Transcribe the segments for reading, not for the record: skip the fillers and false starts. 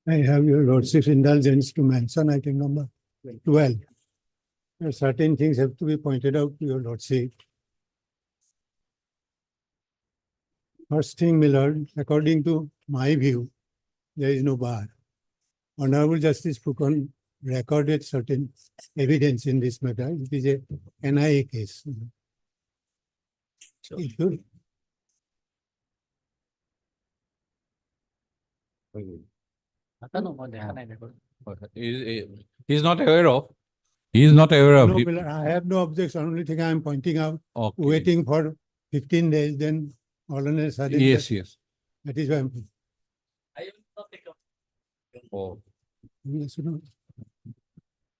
I have your lordship's indulgence to mention item number 12. Certain things have to be pointed out to your lordship. First thing, my lord, according to my view, there is no bar. Honorable Justice Phukan recorded certain evidence in this matter. It is a NIA case. If you He's not aware of. He is not aware of. No, my lord, I have no objection. Only thing I am pointing out, Okay. waiting for 15 days, then all on a sudden. Yes, yes. That is why I'm. Oh. Yes, no.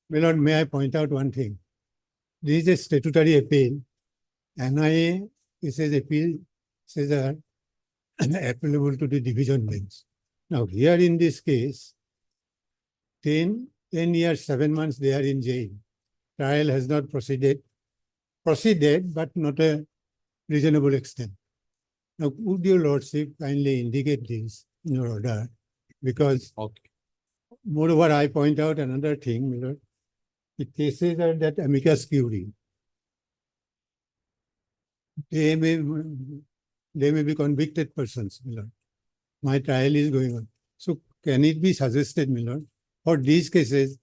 My lord, may I point out one thing? This is a statutory appeal. NIA is an appeal, says are applicable to the division bench. Now, here in this case, 10 years, 7 months they are in jail. Trial has not proceeded, but not a reasonable extent. Now, would your lordship kindly indicate this in your order? Because Okay. moreover, I point out another thing, my lord. The cases are that amicus curiae. They may be convicted persons, my lord. My trial is going on. So can it be suggested, my lord, for these cases,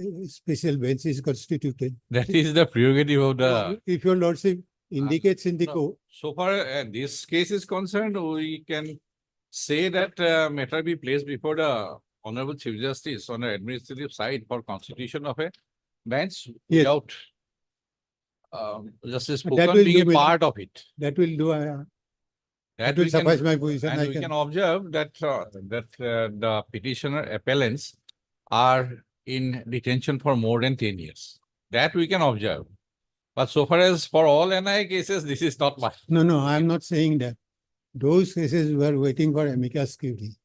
a special bench is constituted? That is the prerogative of the. If your lordship indicates in the No. court, So far this case is concerned, we can say that matter be placed before the Honorable Chief Justice on the administrative side for constitution of a bench Yes. without Justice That Phukan will being a do, part of it. that will do. That will we can- suffice my position. And I we can. can observe that the petitioner appellants are in detention for more than 10 years. That we can observe. But so far as for all NIA cases, this is not much. No, I am not saying that. Those cases were waiting for amicus curiae.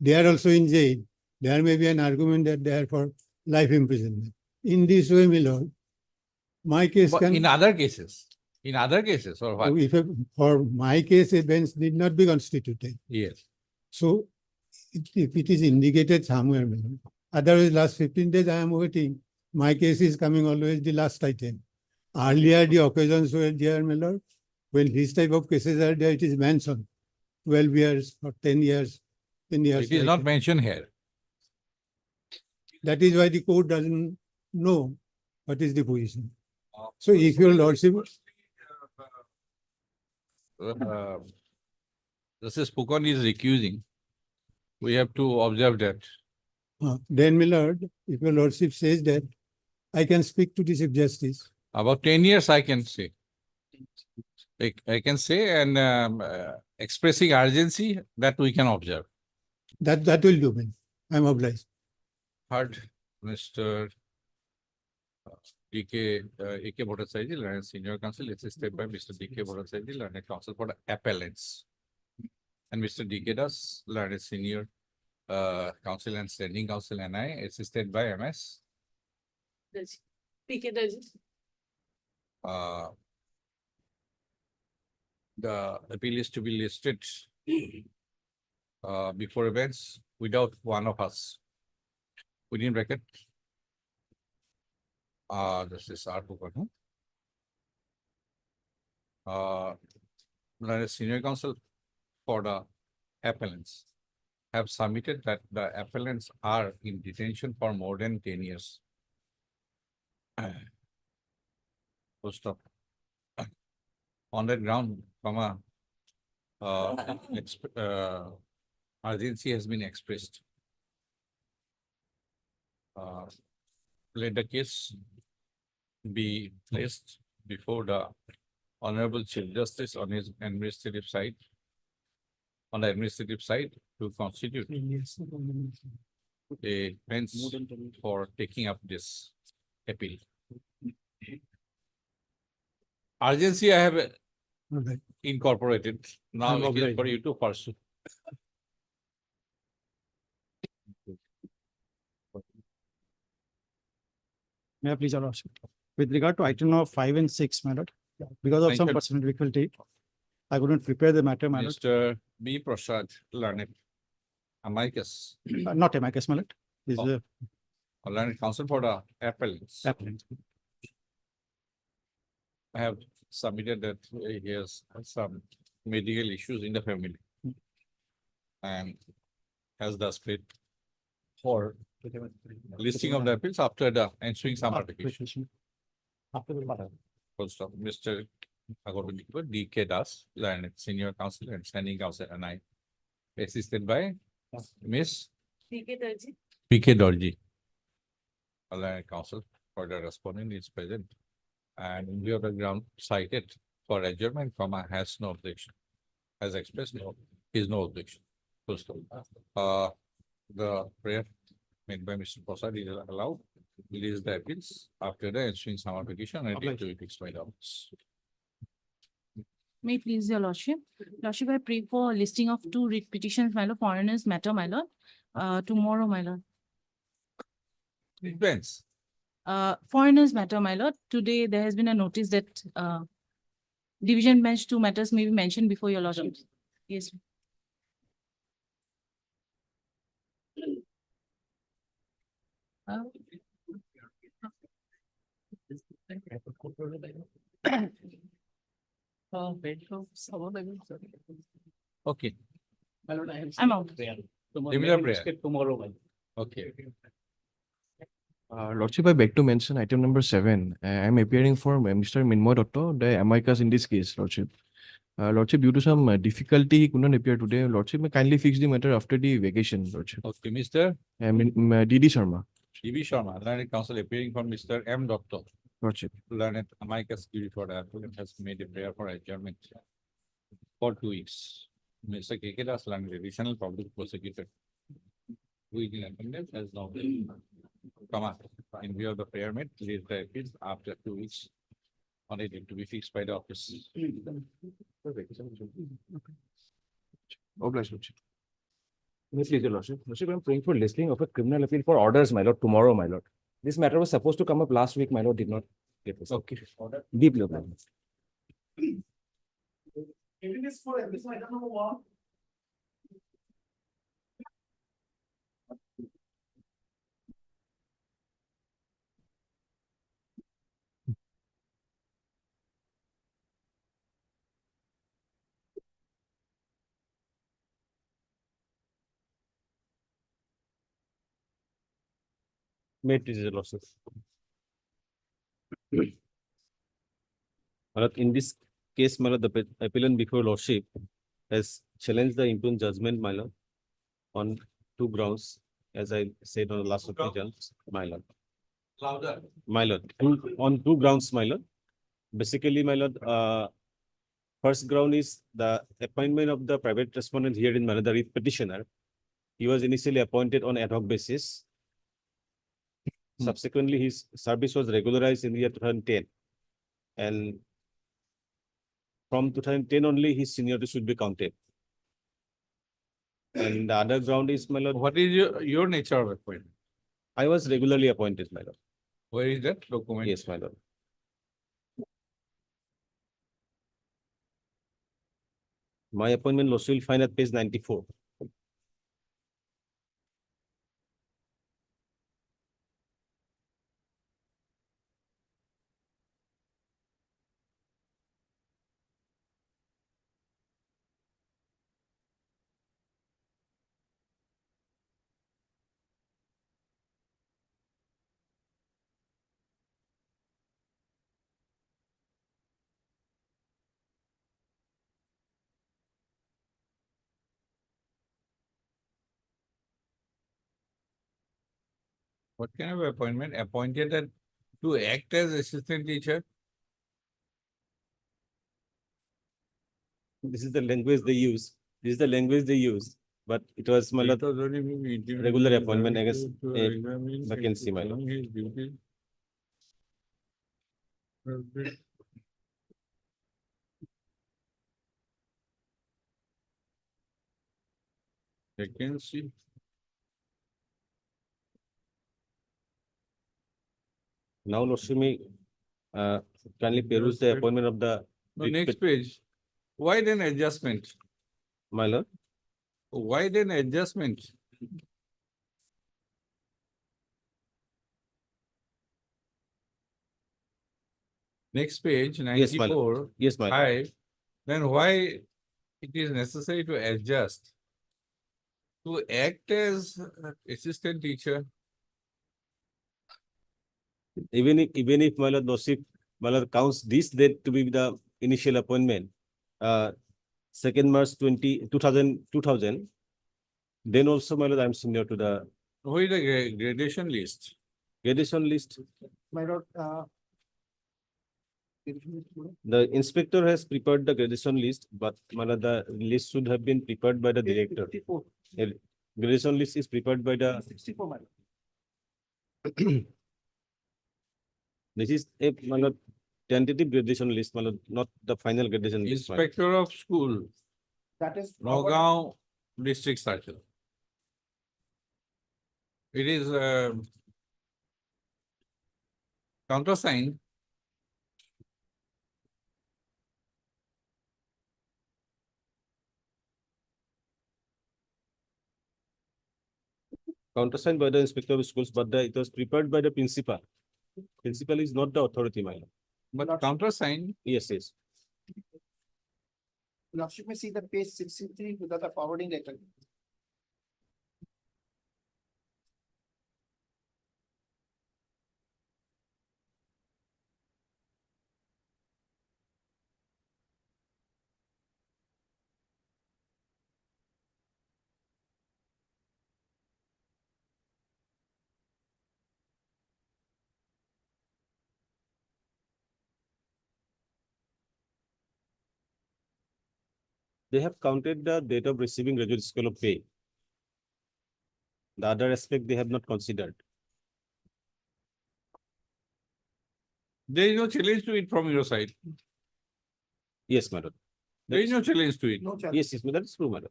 They are also in jail. There may be an argument that they are for life imprisonment. In this way, my lord, my case But can. in other cases, or what? If for my case, a bench need not be constituted. Yes. So if it is indicated somewhere, my lord, otherwise last 15 days I am waiting. My case is coming always the last item. Earlier the occasions were there, my lord. When this type of cases are there, it is mentioned 12 years or 10 years. 10 years. It is like not that. mentioned here. That is why the court doesn't know what is the position. So if your lordship, Justice Phukan is recusing. We have to observe that. then my lord, if your lordship says that, I can speak to the Chief Justice. About 10 years, I can say. I can say, and expressing urgency that we can observe. That will do, man. I'm obliged. Heard Mr. D.K. A.K. Bhattacharya, learned senior counsel, assisted by Mr. D.K. Bhattacharya, learned counsel for the appellants. And Mr. D.K. Das, learned senior counsel and standing counsel NI, assisted by MS. PK Daji. The appeal is to be listed before events without one of us. Within bracket. Justice R. Phukan. Senior counsel for the appellants have submitted that the appellants are in detention for more than 10 years. Full stop. On that ground, urgency has been expressed. Let the case be placed before the Honorable Chief Justice on his administrative side, on the administrative side to constitute a bench for taking up this appeal. Urgency I have Okay. incorporated. Now I'm it is obliged. for you to pursue. May I please ask? With regard to item number 5 and 6, my lord, because of Thank some you. personal difficulty, I couldn't prepare the matter, my lord. Mr. B. Prasad, learned amicus, Not amicus, my lord. Is Oh. Learned counsel for the appellants. applicant. I have submitted that he has some medical issues in the family. And has the split for listing of the appeals after the ensuing summer vacation. First of Mr. According to D.K. Das, learned senior counsel and standing counsel, and I assisted by Miss P.K. Dorji. Learned counsel for the respondent is present. And in view of the ground cited for adjournment, has no objection. Has expressed no objection. Full stop. The prayer made by Mr. Prasad is allowed. Release the appeals after the ensuing summer vacation and Obliged. to be fixed by the office. May it please your lordship. Lordship, I pray for a listing of two writ petitions, my lord, foreigners matter, my lord. Tomorrow, my lord. Depends. Foreigners matter, my lord. Today, there has been a notice that division bench two matters may be mentioned before your lordship. Yes. Okay, I'm out. Limited prayer. Tomorrow. Okay. Lordship, I beg to mention item number 7. I am appearing for Mr. Minmoy Dotto, the amicus in this case, Lordship. Lordship, due to some difficulty, he could not appear today. Lordship, may kindly fix the matter after the vacation, Lordship. Okay, Mr. D.D. Sharma, D.B. Sharma, learned counsel appearing from Mr. M. Doctor. Lordship. Learned amicus duty for the applicant has made a prayer for adjournment for 2 weeks. Mr. K.K. Das, learned additional public prosecutor, who is in attendance, has now come up in view of the prayer made, release the appeals after 2 weeks on it to be fixed by the office. Obliged, Lordship. Please, your lordship. Lordship, I'm praying for listing of a criminal appeal for orders, my lord, tomorrow, my lord. This matter was supposed to come up last week, my lord, did not get this. Okay. Deeply obliged. May it please, your lordship. My lord, in this case, my lord, the appellant before lordship has challenged the impugned judgment, my lord, on 2 grounds, as I said on the last occasion, my lord. Louder. My lord, on 2 grounds, my lord. Basically, my lord, first ground is the appointment of the private respondent here in Manada with petitioner. He was initially appointed on ad hoc basis. Subsequently, his service was regularized in the year 2010. And from 2010 only, his seniority should be counted. And the other ground is, my lord, What is your nature of appointment? I was regularly appointed, my lord. Where is that document? Yes, my lord. My appointment was will find at page 94. What kind of appointment? Appointed to act as assistant teacher? This is the language they use. This is the language they use. But it was, my lord, regular appointment, I guess, vacancy, my lord. Vacancy. Now, lordship, may kindly peruse the appointment of the The next page, why then adjustment? my lord. Why then adjustment? Next page, Yes, my lord. 94, Yes, my lord. 5, then why it is necessary to adjust? To act as assistant teacher, Even if my lord Nosif, my lord counts this date to be the initial appointment, 2nd March 2000, then also my lord, I am senior to the who is the gradation list? gradation list. My lord, The inspector has prepared the gradation list, but my lord, the list should have been prepared by the director. Gradation list is prepared by the 64, my lord. this is a my lord, tentative gradation list, my lord, not the final gradation list. my lord. Inspector of School, That is. Nagaon District Circle. It is countersigned. Countersigned by the inspector of schools, but it was prepared by the principal. Principal is not the authority, my lord. But countersigned, Yes, yes. Lordship may see the page 63 without the forwarding letter. They have counted the date of receiving graduate school of pay. The other aspect they have not considered. there is no challenge to it from your side. Yes, madam. There is no challenge to it. No challenge. Yes, yes, that is true, madam.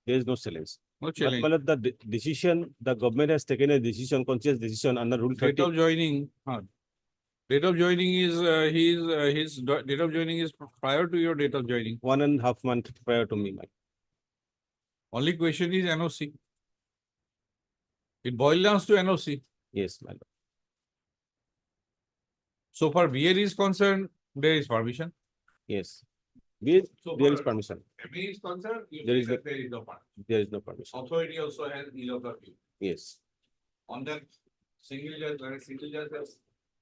There is no challenge. No But challenge. madam, the decision, the government has taken a decision, conscious decision under Rule Date 30. of joining, date of joining is, date of joining is prior to your date of joining. 1.5 months prior to me, madam. Only question is NOC. It boils down to NOC. Yes, madam. So far BA is concerned, there is permission. Yes. There So there is far permission. MA is concerned, you There say is that there is no permission. There is no permission. Authority also has ill of the view. Yes, On that, single judge has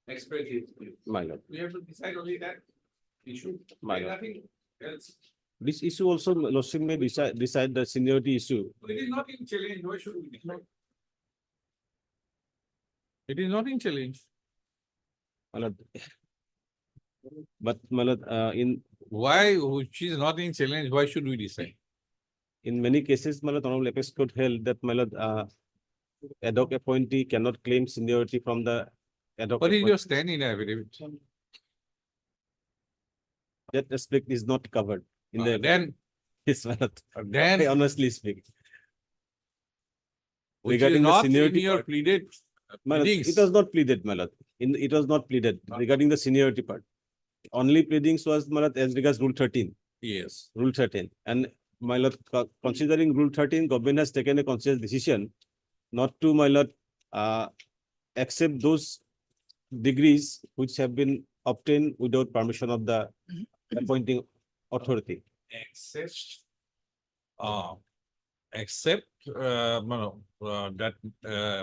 expressed his view. my lord. We have to decide only that issue. My There is lord. nothing else. This issue also, Lordship may decide the seniority issue. It is not in challenge, why should we decide? It is not in challenge. My lord. But my lord, Why, which is not in challenge, why should we decide? in many cases, my lord, Honorable Apex Court held that my lord, ad hoc appointee cannot claim seniority from the ad hoc. What is appointee. your stand in affidavit? That aspect is not covered in the. Then, Yes, my lord. I then, honestly speak. which is regarding the not in seniority your part. pleaded My lord, pleadings. it was not pleaded, my lord. It was not pleaded regarding the seniority part. Only pleadings was, my lord, as regards Rule 13. Yes. Rule 13. And my lord, considering Rule 13, government has taken a conscious decision not to, my lord, accept those degrees which have been obtained without permission of the appointing authority. Except, that,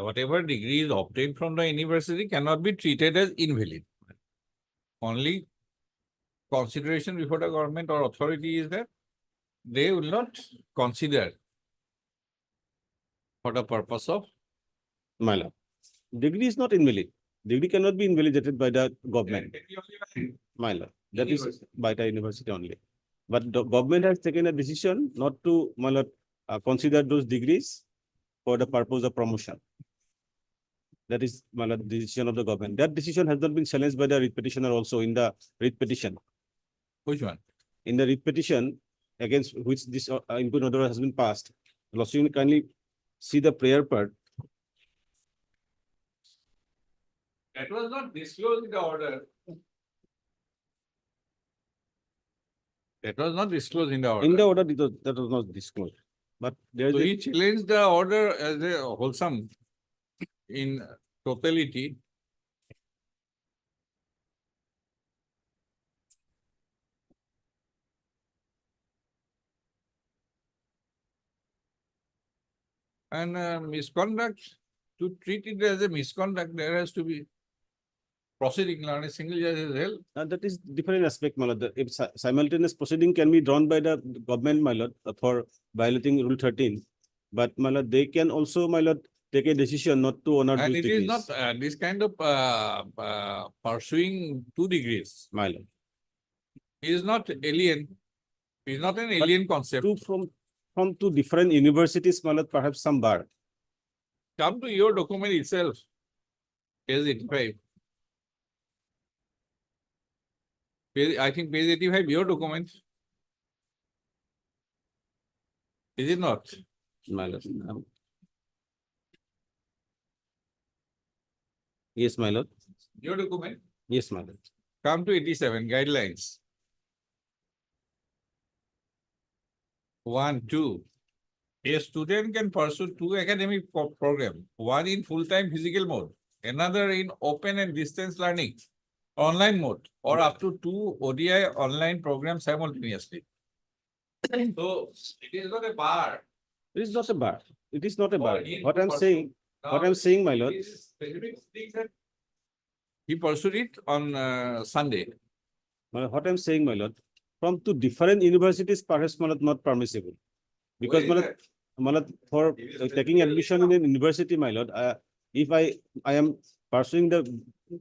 whatever degree is obtained from the university cannot be treated as invalid. Only consideration before the government or authority is that they will not consider for the purpose of. My lord, degree is not invalid. Degree cannot be invalidated by the government. My lord, that is University. by the university only. But the government has taken a decision not to, my lord, consider those degrees for the purpose of promotion. That is, my lord, decision of the government. That decision has not been challenged by the writ petitioner also in the writ petition. Which one? In the writ petition against which this input order has been passed. Lordship, you kindly see the prayer part. That was not disclosed in the order. That was not disclosed in the order. In the order, that was not disclosed. But there is So a he challenged the order as a wholesome in totality. And misconduct, to treat it as a misconduct, there has to be proceeding, not a single judge is held. that is different aspect, my lord. If simultaneous proceeding can be drawn by the government, my lord, for violating Rule 13. But my lord, they can also, my lord, take a decision not to honor And those it is degrees. not this kind of pursuing 2 degrees. My lord. He is not alien. He is not an alien concept. Two from two different universities, my lord, perhaps some bar. Come to your document itself. Page 85. I think page 85, your document. Is it not? My lord. Yes, my lord. Your document. Yes, my lord. Come to 87, guidelines. 1, 2. A student can pursue 2 academic programs, one in full-time physical mode, another in open and distance learning, online mode, or up to 2 ODI online programs simultaneously. So it is not a bar. It is not a bar. It is not a bar. in What to I'm pursue. saying, what I'm saying, my lord, It is specific things that he pursued it on Sunday. what I'm saying, my lord, from two different universities, perhaps, my lord, not permissible. Because, Where my is lord, that? my lord, for It is taking admission in a university, my lord, if I am pursuing the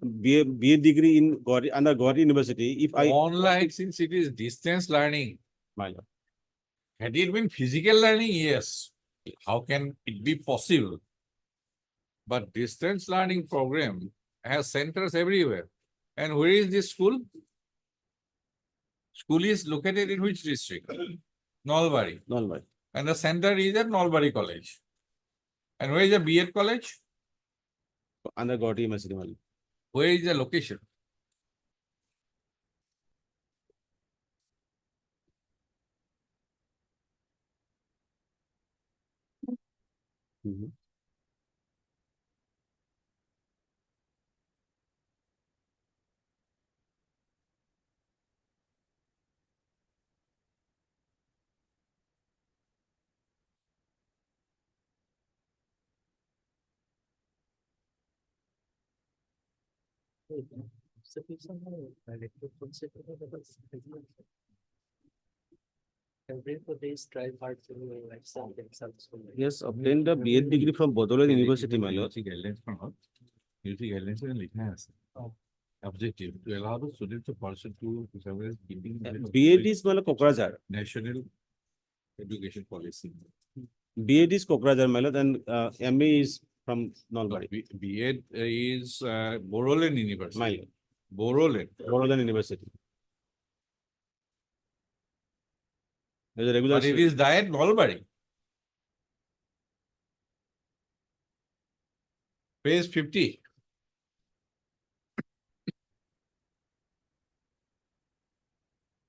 BA degree in under Guwahati University, if I, Online, since it is distance learning. my lord, Had it been physical learning, yes. How can it be possible? But distance learning program has centers everywhere. And where is this school? School is located in which district? Nalbari. no, my, And the center is at Nalbari College. And where is the B.Ed college? under Guwahati University, my lord. Where is the location? Mhm. Everybody strive hard to accept themselves. Yes, obtained the BA degree from Bodoland University, my lord. Guidelines from her. UG guidelines and लिखा है objective to allow the student to pursue to keeping BAD is, my lord, Kokrajhar. national education policy. BAD is Kokrajhar, my lord, and MA is from No, Nalbari. B.Ed is Boroland University. My lord, Boroland. Bodoland University. There's a regular. But it is diet Nalbari. Page 50.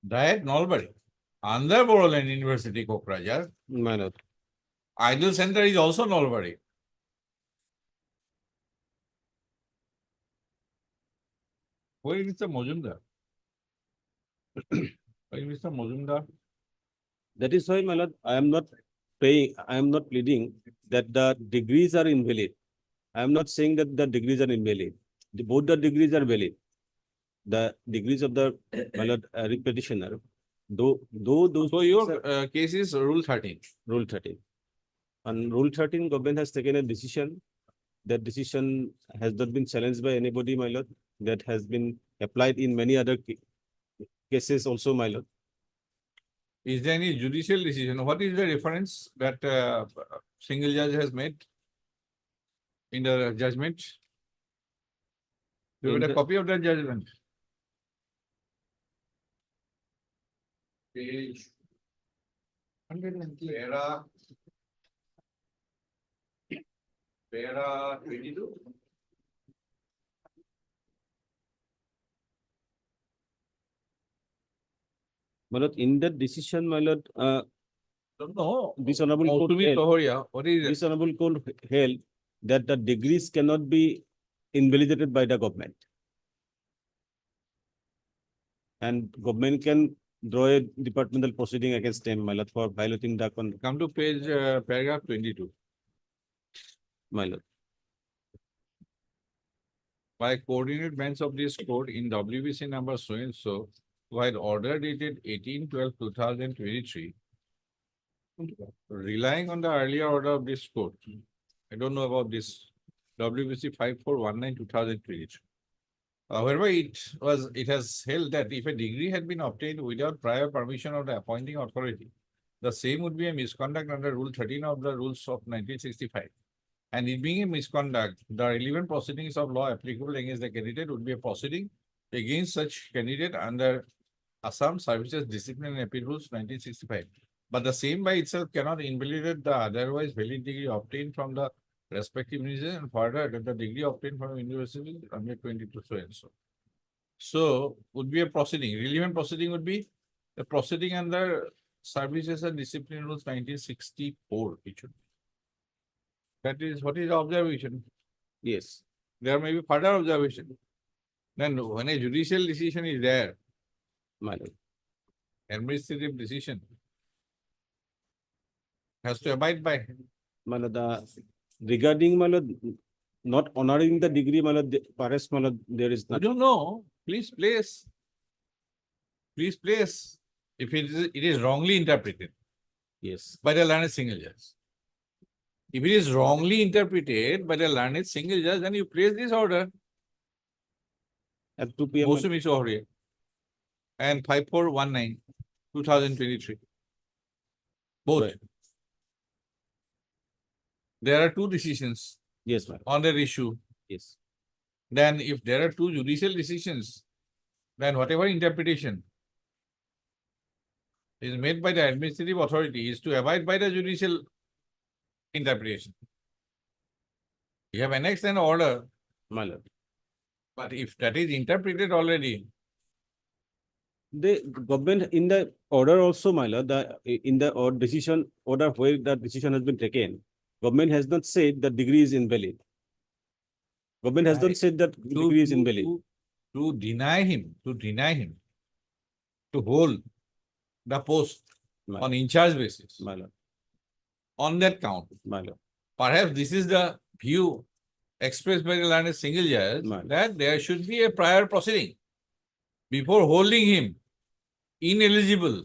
Diet Nalbari. Under Boroland University, Kokrajhar. My lord. Ideal Center is also Nalbari. Where is Mr. Mojumdar? Where is Mr. Mojumdar? That is why, my lord, I am not pleading that the degrees are invalid. I am not saying that the degrees are invalid. Both the degrees are valid. The degrees of the, my lord, petitioner, though those. So your case is Rule 13. Rule 13. On Rule 13, government has taken a decision. That decision has not been challenged by anybody, my lord. That has been applied in many other cases also, my lord. Is there any judicial decision? What is the reference that single judge has made in the judgment? You In have a the- copy of that judgment? Page. Para 22. my lord, in that decision, my lord, No, this honorable court Mautumi held, Tohoria, what is it? this honorable court held that the degrees cannot be invalidated by the government. And government can draw a departmental proceeding against them, my lord, for violating the Come to page, paragraph 22. my lord. By coordinate bench of this court in WBC number so and so, while order dated 18/12/2023, relying on the earlier order of this court, I don't know about this WBC 5419/2023. However, it has held that if a degree had been obtained without prior permission of the appointing authority, the same would be a misconduct under Rule 13 of the Rules of 1965. And it being a misconduct, the relevant proceedings of law applicable against the candidate would be a proceeding against such candidate under Assam Services Discipline and Appeal Rules 1965. But the same by itself cannot invalidate the otherwise valid degree obtained from the respective university, and further that the degree obtained from university under 22 so and so. So would be a proceeding. Relevant proceeding would be the proceeding under Services and Discipline Rules 1964. It should be. That is what is the observation. Yes, There may be further observation. Then when a judicial decision is there, my lord. administrative decision has to abide by. My lord, regarding my lord, not honoring the degree, my lord, perhaps my lord, there is I not. don't know. Please place. Please place. If it is wrongly interpreted Yes, by the learned single judge. If it is wrongly interpreted by the learned single judge, then you place this order. at 2 p.m. my lord. Mautumi Tohoria and 5419/2023. Both. Right. There are two decisions Yes, my lord. on that issue. Yes, Then if there are two judicial decisions, then whatever interpretation is made by the administrative authority is to abide by the judicial interpretation. You have annexed an order, my lord. but if that is interpreted already, The government in the order also, my lord, in the or decision order where the decision has been taken, government has not said the degree is invalid. Government has not Right. said that degree is invalid. to deny him, to hold the post My on in charge basis my lord, on that count. my lord, Perhaps this is the view expressed by the learned single judge Right. that there should be a prior proceeding before holding him ineligible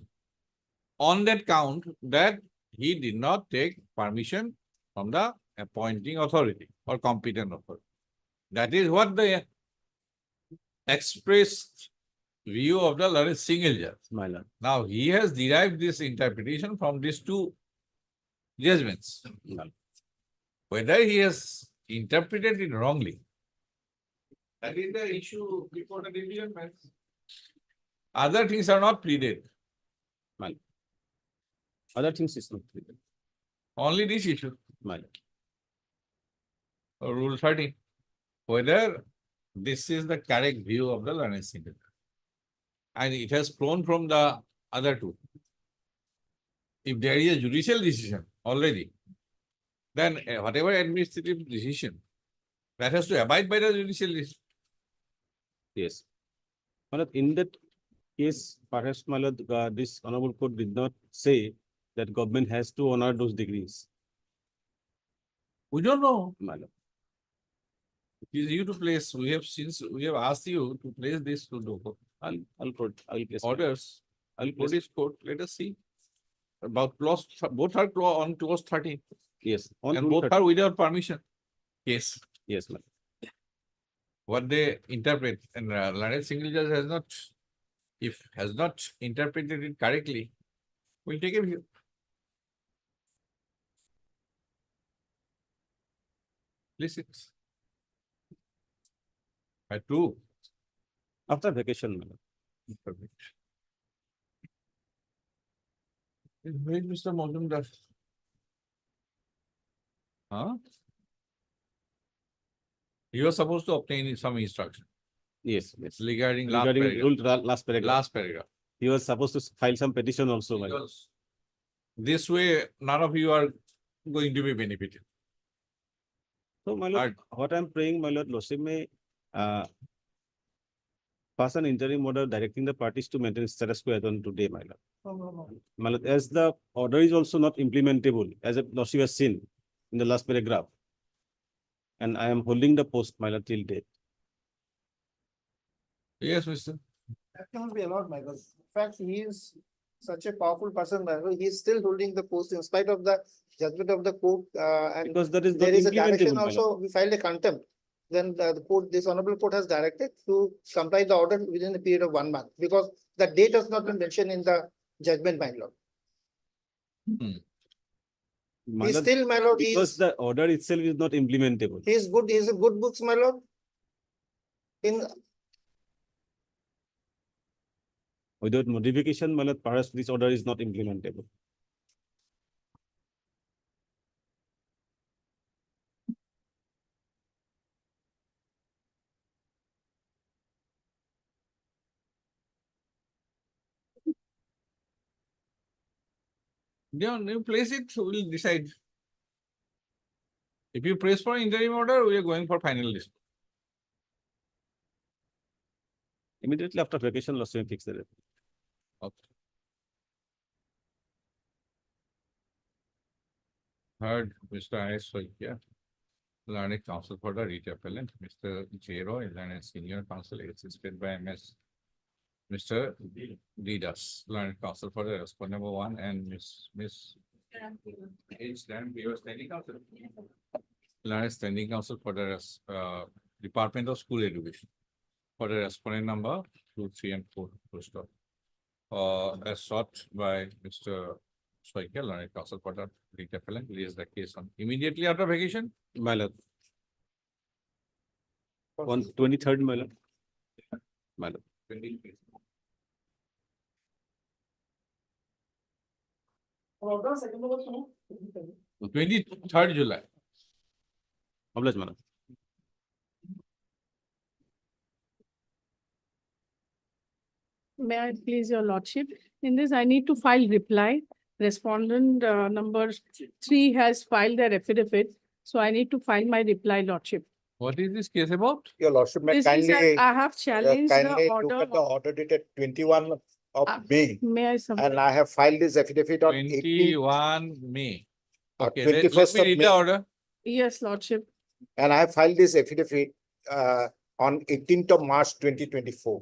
on that count that he did not take permission from the appointing authority or competent authority. That is what the expressed view of the learned single judge. my lord, Now, he has derived this interpretation from these two judgments. my lord. Whether he has interpreted it wrongly, that is the issue before the division bench. Other things are not pleaded, Other things is not clear, only this issue, my lord. Rule 13. Whether this is the correct view of the learned single judge. And it has flown from the other two. If there is a judicial decision already, then whatever administrative decision, that has to abide by the judicial decision. Yes. My lord, in that case, perhaps my lord, this honorable court did not say that government has to honor those degrees, We don't know. my lord. It is you to place. We have asked you to place this to the I'll place. orders. I'll For place. this court, let us see. About clause, both are on clause 13 Yes. On and rule both 13. are without permission. Yes, Yes, my lord. what they interpret and learned single judge has not interpreted it correctly, we'll take a view. Listen. At two. After vacation, my lord. Where is Mr. Majumdar? Huh? He was supposed to obtain some instruction Yes, yes. regarding Regarding rule, last paragraph. last paragraph. He was supposed to file some petition also, my lord. Because this way, none of you are going to be benefited. So, my lord, what I'm praying, my lord, Lordship may pass an interim order directing the parties to maintain status quo as on today, my lord. No. My lord, as the order is also not implementable, as a Lordship has seen in the last paragraph. And I am holding the post, my lord, till date. Yes, Mr. That cannot be allowed, Michael. In fact, he is such a powerful person, Michael. He is still holding the post in spite of the judgment of the court. And Because that is not there is a direction implementable, my lord. also, we filed a contempt. Then the court, this honorable court has directed to comply the order within a period of 1 month, because the date has not been mentioned in the judgment, my lord. My He's lord, still, my lord, because the order itself is not implementable. he is good, he is a good books, my lord. In, Without modification, my lord, perhaps this order is not implementable. You place it, we'll decide. If you press for interim order, we are going for final list. Immediately after vacation, Lordship fix the date. Okay. Heard Mr. I.S. Soikia, learned counsel for the writ appellant, Mr. J. Roy, learned senior counsel assisted by MS. Mr. Didas, learned counsel for the respondent number 1 and Miss H. Then we were standing counsel. Learned standing counsel for the Department of School Education for the respondent number 2, 3, and 4. Full stop. As sought by Mr. Soikia, learned counsel for the writ appellant, release the case on immediately after vacation. My lord. On 23rd, my lord. My lord. 23rd July. Oblige, my lord. May I please your lordship? In this, I need to file reply. Respondent number 3 has filed their affidavit. So I need to file my reply, lordship. What is this case about? Your lordship may This is, kindly, I have challenged kindly the look order. at the order dated 21 of May. May I submit? And I have filed this affidavit on 18, 21 May. Okay, let 21st me of read May. the order. Yes, lordship. and I have filed this affidavit on 18th of March 2024.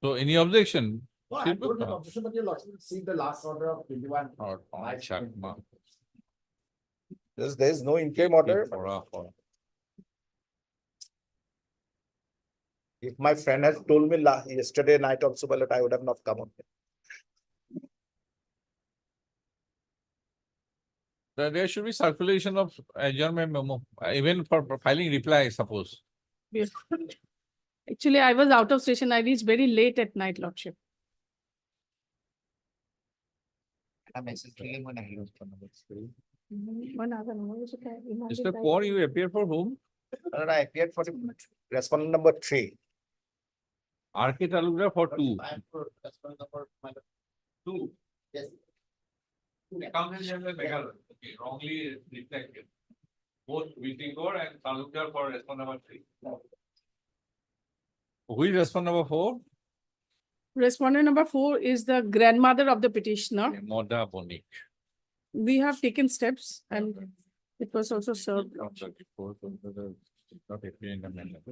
So any objection? No, I don't have objection, but your lordship see the last order of 21. Or Sharma. There is no interim order. If my friend had told me yesterday night also, but I would have not come on. There should be circulation of adjournment memo, even for filing reply, I suppose. Yes. Actually, I was out of station. I reached very late at night, lordship. Mr. Kaur, you appear for whom? And I appeared for the respondent number 3. R.K. Talukdar for 2. I am for respondent number 2. yes. Accountant General Meghalaya, okay, wrongly reflected. Both Viti Kaur and Talukdar for respondent number 3. Who is respondent number 4? Respondent number 4 is the grandmother of the petitioner. Moda Bonik. We have taken steps and it was also served. Not appear in the minute.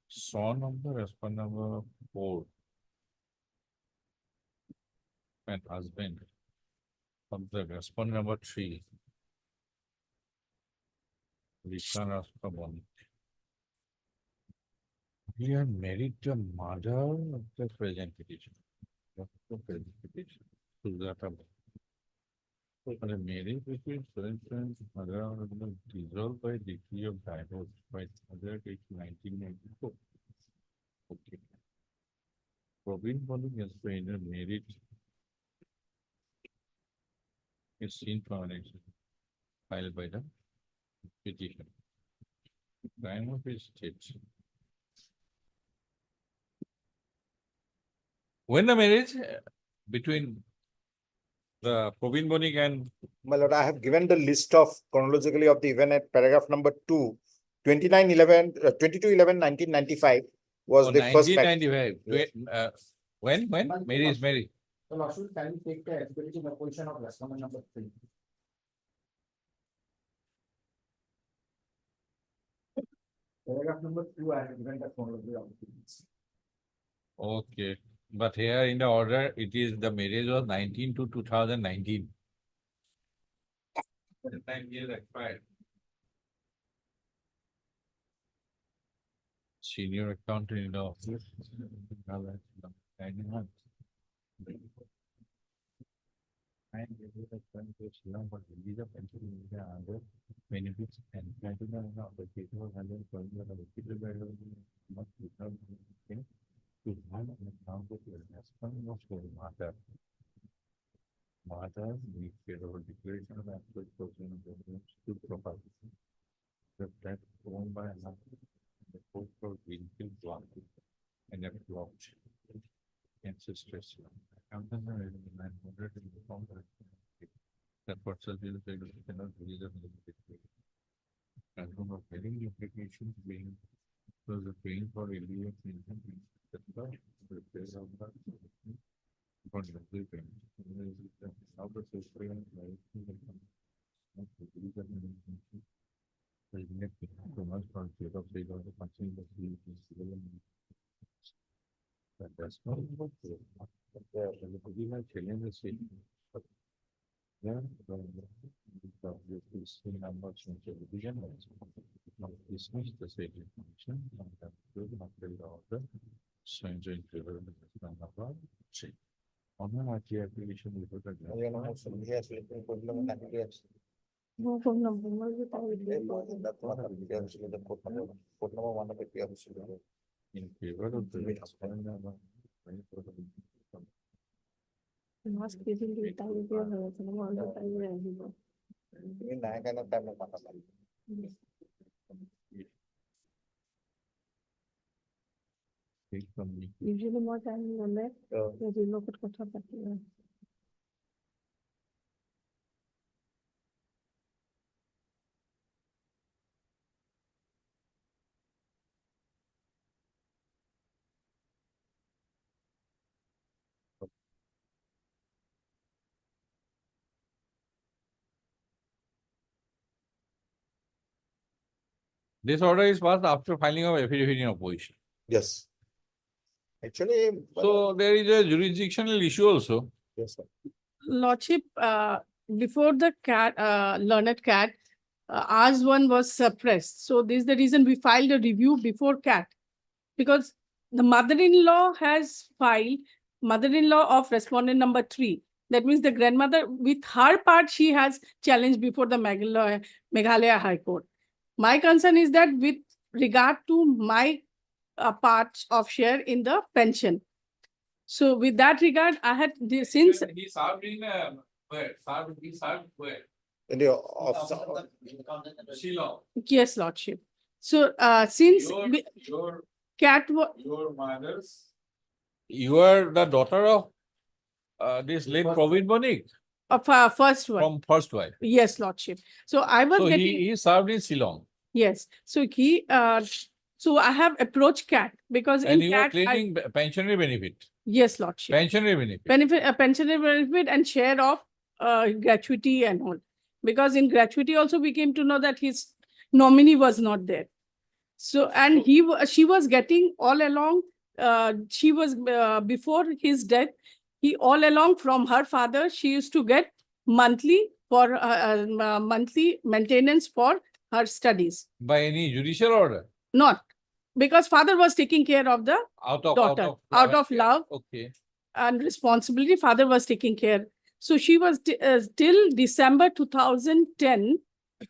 Son of the respondent number 4. And husband of the respondent number 3. Rishna Rasta Bonik. We are married to a mother of the present petition. Sujata. For a marriage between parents, mother of the dissolved by decree of divorce by other date 1994. Okay. Proveen Bonik has been a married. Is seen from an action filed by the petition. Time of his state. When the marriage between the Proveen Bonik and My lord, I have given the list of chronologically of the event at paragraph number 2, 29/11, 22/11/1995 was the first. 1995. Yes. When Mary is married? So Lordship, can you take the expedition of position of respondent number 3? Paragraph number 2, I have given the chronology of the events. Okay, but here in the order, it is the marriage was 19 to 2019. The time years expired. Senior accountant in the office. 91. And they will return to Shillong for release of Pennsylvania under benefits and 99 of the people and then for the people must become to have an account of your husband of your mother. Mother, the federal declaration of absolute person of the to property. The that owned by another, the post for Greenfield block and a block. Ancestors. Accountant are in 900 in the form that person is cannot release of the and from a heading application being was a paying for illegal income. The place of the for the payment. How the social and so much for the of the function that we but that's not what the beginner challenge is saying. Yeah, this thing I'm not sure the vision not dismiss the state information and that will not build order. So enjoying to the on an IT application we put वो phone number मैं बताऊँ in favor of the mask using the tiny beer है तो वो अंदर tiny रहेगी take from me. usually more time than that तो जिन लोग कुछ कथा करते हैं This order is passed after filing of affidavit in opposition. Yes. Actually. So there is a jurisdictional issue also. Yes, sir. Lordship, before the learned cat, ours one was suppressed. So this is the reason we filed a review before cat. Because the mother-in-law has filed, mother-in-law of respondent number 3. That means the grandmother, with her part, she has challenged before the Meghalaya High Court. My concern is that with regard to my part of share in the pension. So with that regard, I had since He served in where? He served where? In the office. Shillong. yes, Lordship. So since Your cat mothers. You are the daughter of this late Proveen Bonik of first one, from first wife. yes, Lordship. So I was So getting he served in Shillong. yes. So he so I have approached cat because And in you are cat claiming pensionary benefit. yes, Lordship. Pensionary benefit. Pensionary benefit and share of gratuity and all. Because in gratuity also we came to know that his nominee was not there. So and she was getting all along. She was before his death. He all along from her father. She used to get monthly for monthly maintenance for her studies. By any judicial order? Not because father was taking care of the daughter out of love. Okay. And responsibility, father was taking care. So she was till December 2010,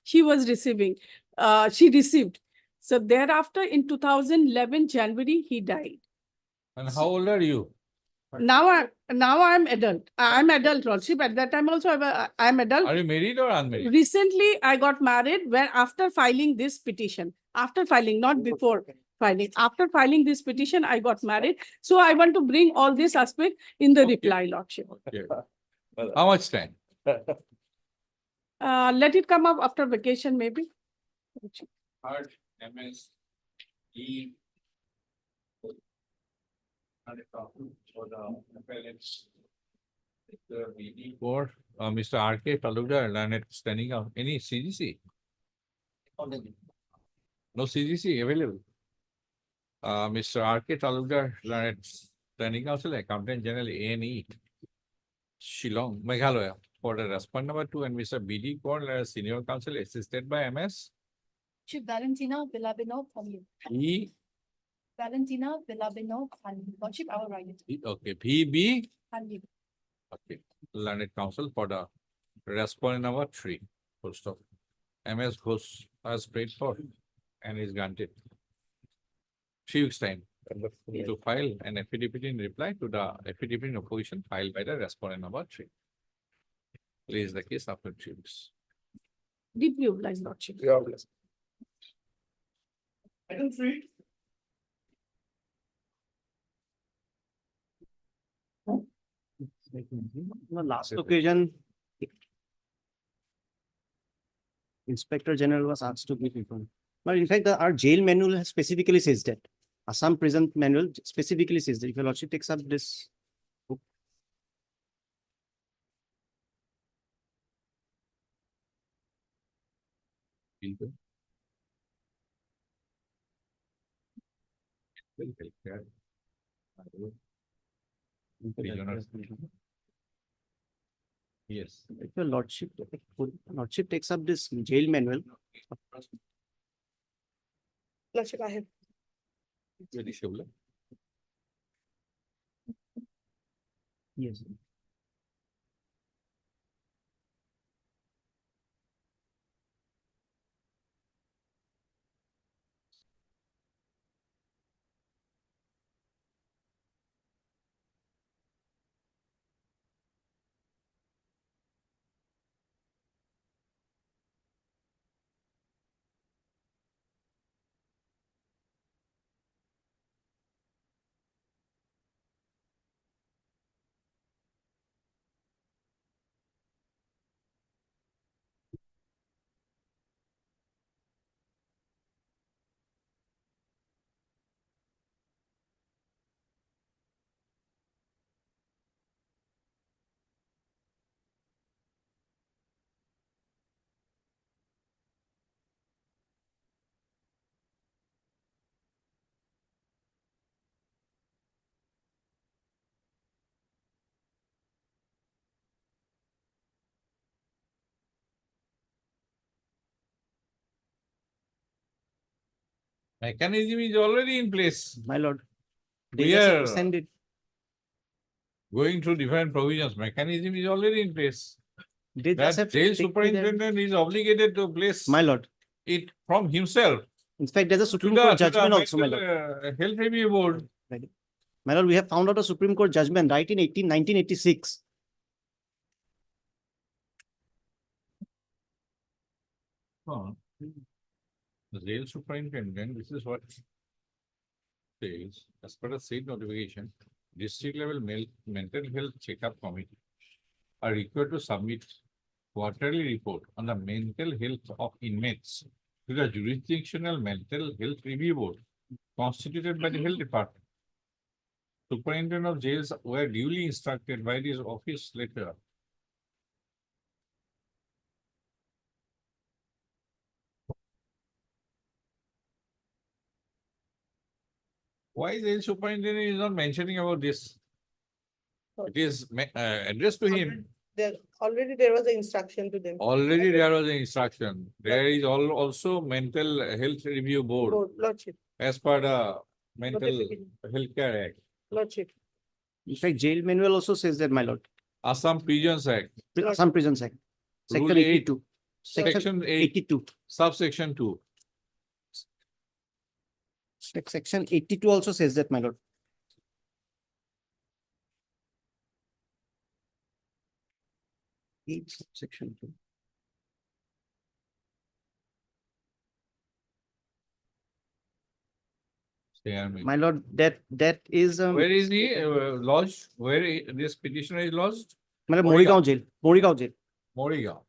she was receiving, she received. So thereafter in 2011, January, he died. And how old are you? Now I'm adult. I'm adult, Lordship. At that time also I'm adult. Are you married or unmarried? Recently, I got married when after filing this petition. After filing, not before. filing. After filing this petition, I got married. So I want to bring all this aspect in the Okay. reply, Lordship. Okay. How much time? Let it come up after vacation, maybe. Third, MS, E. For the appellants. Mr. BD for, Mr. RK Talukdar, learned standing out, any CGC? No CGC available. Mr. RK Talukdar, learned standing counsel, accountant general, ANE. Shillong, Meghalaya, for the respondent number 2, and Mr. BD Kaur, senior counsel, assisted by MS. Chief Valentina Vilabino Panyu. E, Valentina Vilabino Panyu. Lordship, I will write it. okay, PB, Panyu. okay, learned counsel for the respondent number 3, full stop. MS goes as prayed for and is granted. 3 weeks time to file an affidavit in reply to the affidavit in opposition filed by the respondent number 3. Raise the case after 3 weeks. Deeply obliged, Lordship. Yeah, bless. Item 3. The last occasion, Inspector General was asked to give information. But in fact, our jail manual specifically says that. Assam Prison Manual specifically says that. If your lordship takes up this book. Yes. If your lordship takes up this jail manual, Lordship, I have. Very similar. yes. Mechanism is already in place. My lord. We They just have are- to send it. Going through different provisions, mechanism is already in place. They That just have to jail take to their- superintendent is obligated to place My lord. it from himself In fact, there's a to Supreme the, Court to the judgment also, my mental, lord. health review board. My lord, we have found out a Supreme Court judgment right in 1986. The jail superintendent, this is what says, as per the state notification, district level mental health checkup committee are required to submit quarterly report on the mental health of inmates to the jurisdictional mental health review board constituted by the health department. Superintendent of jails were duly instructed by this office letter. Why the superintendent is not mentioning about this? It is addressed to him. Already there was an instruction to them. Already there was an instruction. There is also mental health review board Lordship, as per the Mental Notification. Healthcare Act, Lordship. In fact, jail manual also says that, my lord. Assam Prisons Act, Some prisons act. Rule Section 8, 82. Section 8, 82. subsection 2. Section 82 also says that, my lord. Section 2. Chairman. My lord, that is, Where is he lodged? This petitioner is lodged? my lord, Morigaon. Morigaon jail. Morigaon.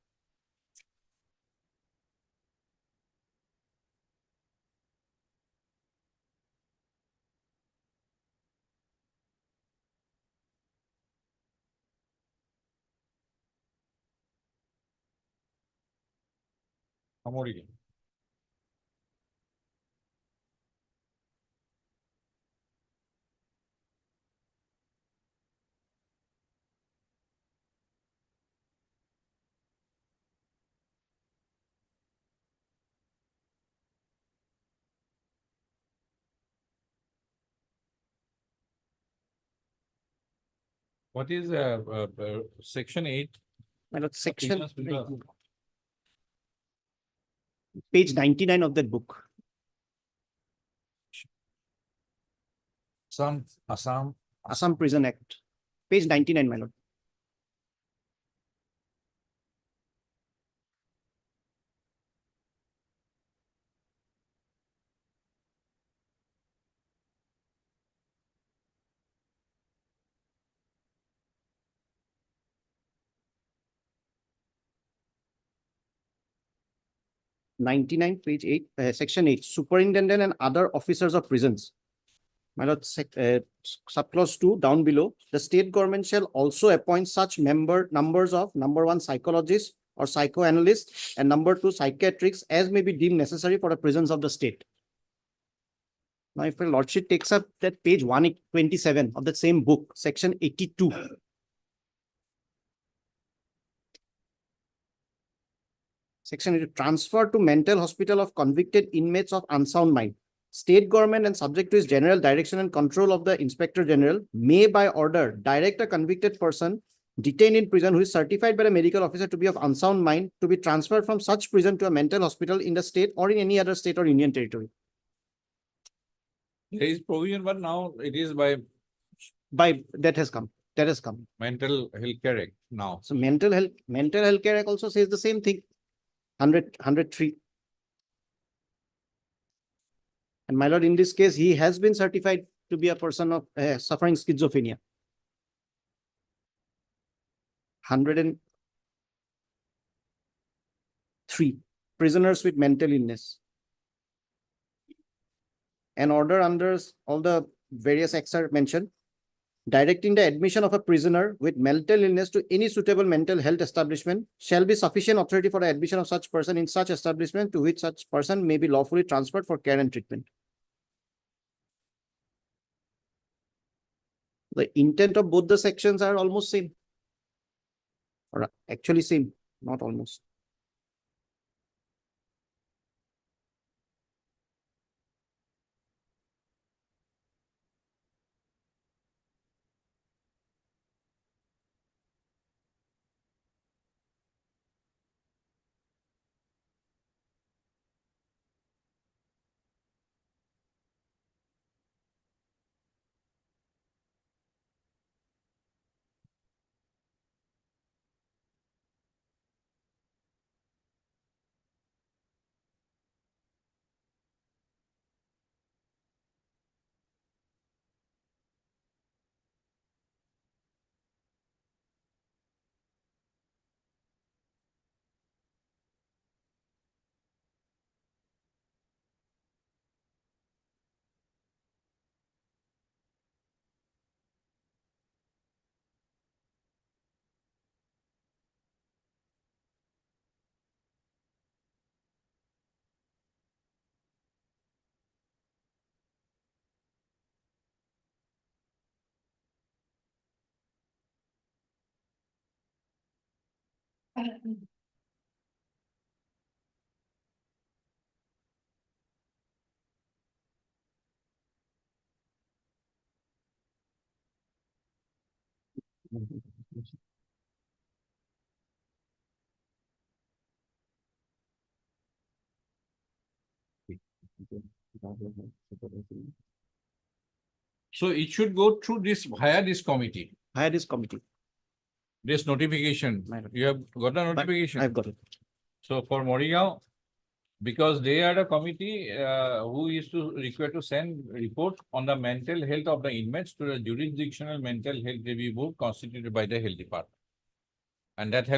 Morigaon. What is section 8? My lord, section, Prisoners Bill. page 99 of that book. Assam. Assam Prison Act, page 99, my lord. Page 8, section 8, superintendent and other officers of prisons. My lord, subclause 2 down below, the state government shall also appoint such numbers of number 1 psychologists or psychoanalysts and number 2 psychiatrists as may be deemed necessary for the prisons of the state. Now, if your lordship takes up that page 127 of the same book, section 82. Section 8, transfer to mental hospital of convicted inmates of unsound mind. State government and subject to his general direction and control of the Inspector General may by order direct a convicted person detained in prison who is certified by a medical officer to be of unsound mind to be transferred from such prison to a mental hospital in the state or in any other state or union territory. There is provision, but now it is by That has come. Mental Health Care Act now. So mental health care act also says the same thing. 103. And my lord, in this case, he has been certified to be a person of suffering schizophrenia. 103. Prisoners with mental illness. An order under all the various acts are mentioned, directing the admission of a prisoner with mental illness to any suitable mental health establishment shall be sufficient authority for the admission of such person in such establishment to which such person may be lawfully transferred for care and treatment. The intent of both the sections are almost same, or actually same, not almost. So it should go through this, via this committee, Via this committee. this notification. Madam. You have got a notification. I've got it. So for Morigaon, Because they are the committee who is to require to send report on the mental health of the inmates to the jurisdictional mental health review board constituted by the health department. And that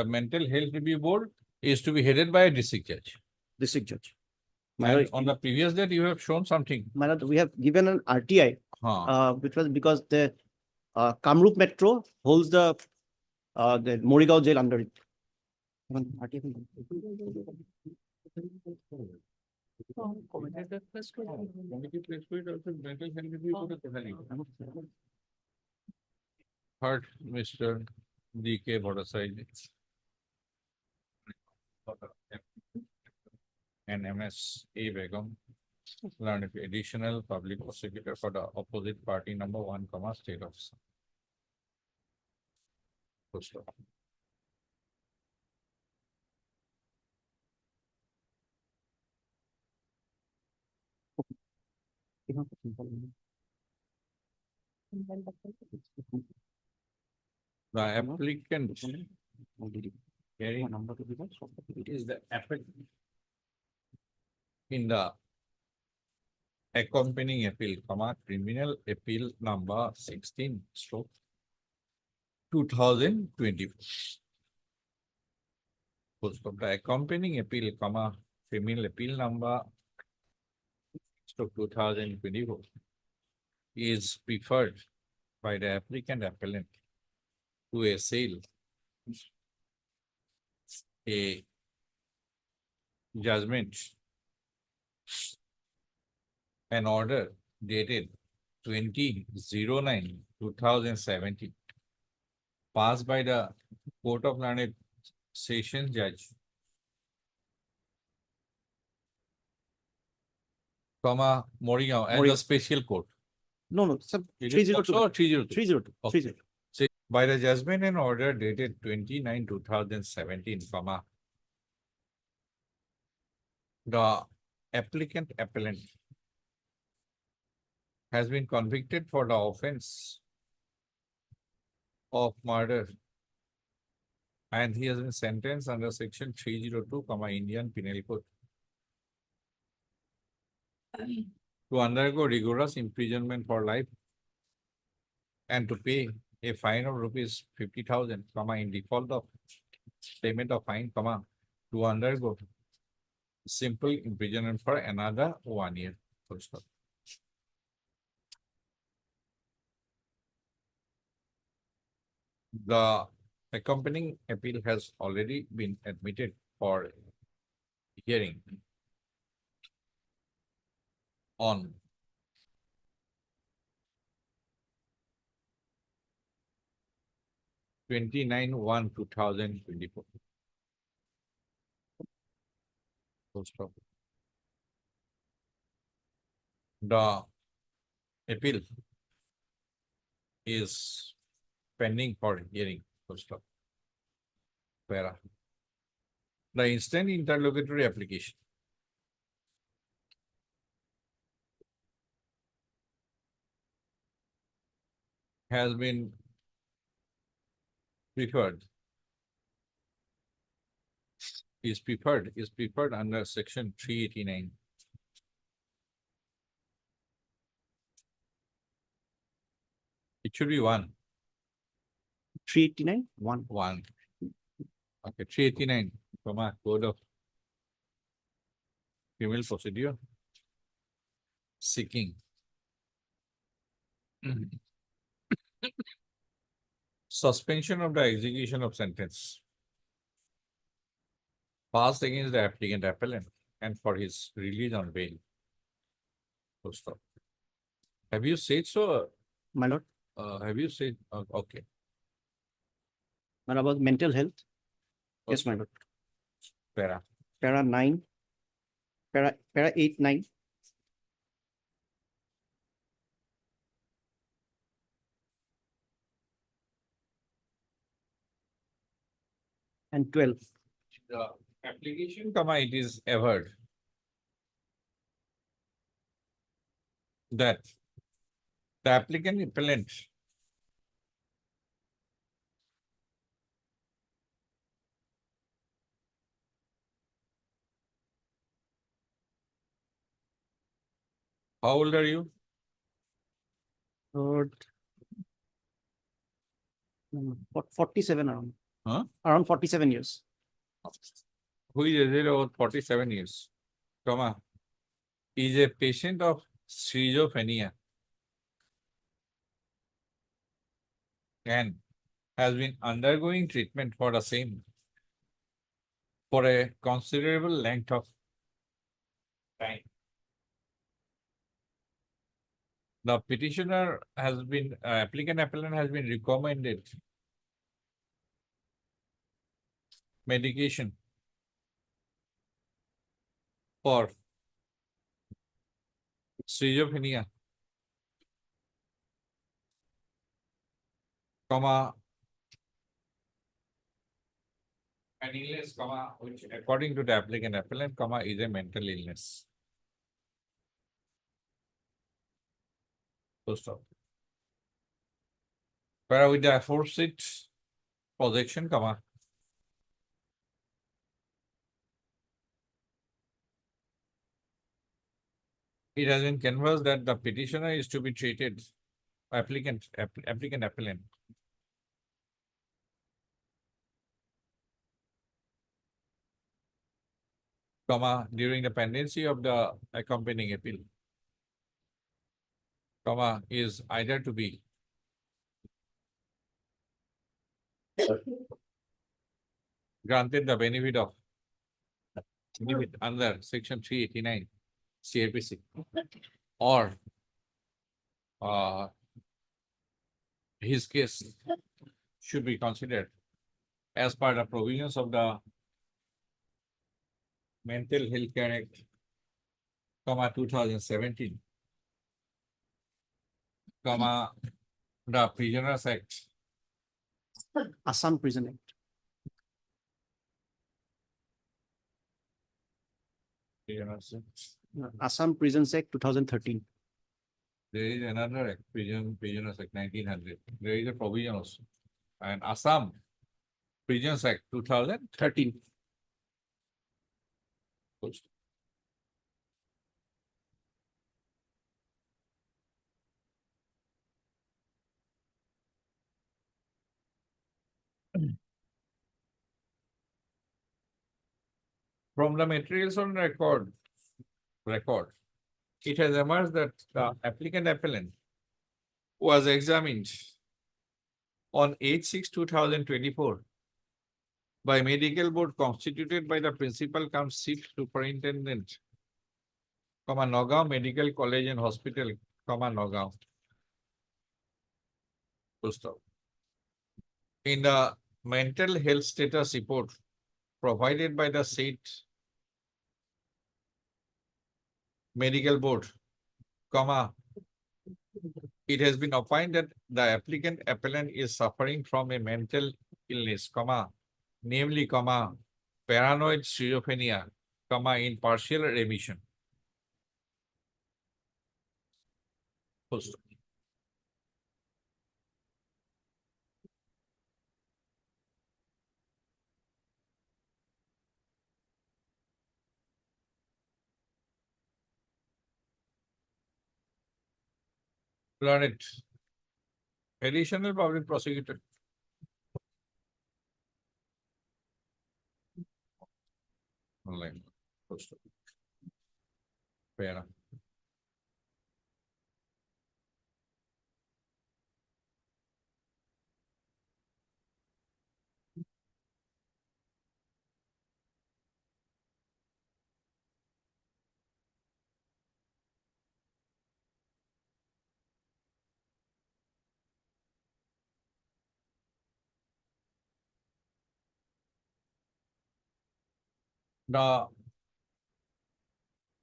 mental health review board is to be headed by a district judge. District Judge. My And lord, on the previous date, you have shown something. my lord, we have given an RTI, which was because the Kamrup Metro holds the Morigaon jail under it. Committee press for it also mental health review board is heading. Heard Mr. D.K. Bhattacharya. And MS A. Begum, learned additional public prosecutor for the opposite party number 1, state officer. Full stop. The applicant hearing is the applicant in the accompanying appeal, criminal appeal number 16 stroke 2024. Full stop. The accompanying appeal, criminal appeal number stroke 2024 is preferred by the applicant appellant to assail a judgment, an order dated 20/09/2017, passed by the Court of Learned Sessions Judge, Morigaon as a Morigaon. special court. No, sir, It is 302. also 302. 302. Okay. 302. By the judgment and order dated 29/2017, the applicant appellant has been convicted for the offense of murder, and he has been sentenced under section 302, Indian Penal Code to undergo rigorous imprisonment for life and to pay a fine of rupees 50,000, in default of payment of fine, to undergo simple imprisonment for another 1 year. Full stop. The accompanying appeal has already been admitted for hearing on (29/1/2024). Full stop. The appeal is pending for hearing. Full stop. Para. The instant interlocutory application has been preferred. Is preferred under section 389. It should be 1. 389, 1. 1. Okay, 389, Code of Criminal Procedure, seeking suspension of the execution of sentence passed against the applicant appellant and for his release on bail. Full stop. Have you said so? My lord, Have you said, okay. what about mental health? Yes, my lord. Para. Para 9, para 8, 9. And 12. The application, it is averred that the applicant appellant How old are you? Or 47 around. Huh? Around 47 years. Who is aged about 47 years, is a patient of schizophrenia and has been undergoing treatment for the same for a considerable length of time. The petitioner has been, applicant has been recommended medication for schizophrenia, an illness, which according to the applicant, is a mental illness. Full stop. Where with the aforesaid projection, it has been canvassed that the petitioner is to be treated, applicant, appellant. During the pendency of the accompanying appeal, is either to be granted the benefit under section 389 CRPC or his case should be considered as per the provisions of the Mental Health Care Act, 2017, the Prisoners Act, Assam Prison Act. Prisoners Act. Assam Prisons Act 2013. There is another act, Prisoners Act 1900. There is a provision also. And Assam Prisons Act 2013. From the materials on record, it has emerged that the appellant was examined on 8/6/2024 by medical board constituted by the principal cum chief superintendent, Nagaon Medical College and Hospital, Nagaon. Full stop. In the mental health status report provided by the state medical board, it has been opined that the appellant is suffering from a mental illness, namely, paranoid schizophrenia, in partial remission. Full stop. Learned additional public prosecutor. Online. Full stop. Fair enough. The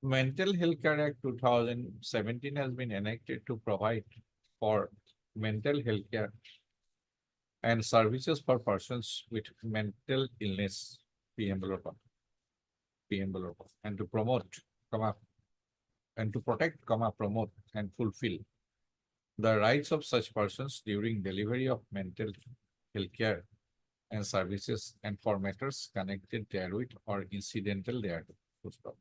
Mental Health Care Act 2017 has been enacted to provide for mental health care and services for persons with mental illness, PMLOPA, and to promote, and to protect, promote, and fulfill the rights of such persons during delivery of mental health care and services and for matters connected therewith or incidental thereto. Full stop.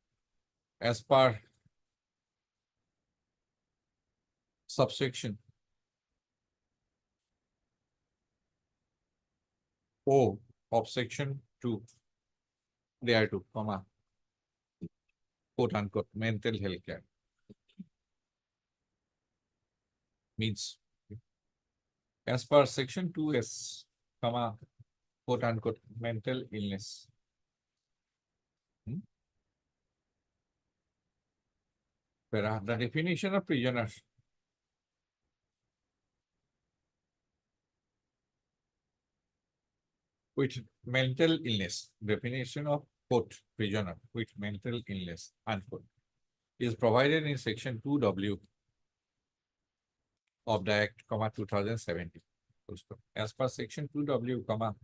As per subsection O of section 2, there to, comma, quote unquote, mental health care. Means as per section 2S, comma, quote unquote, mental illness. Para, the definition of prisoner. With mental illness, definition of quote, prisoner with mental illness, unquote, is provided in section 2W of the Act, comma, 2017. As per section 2W, comma,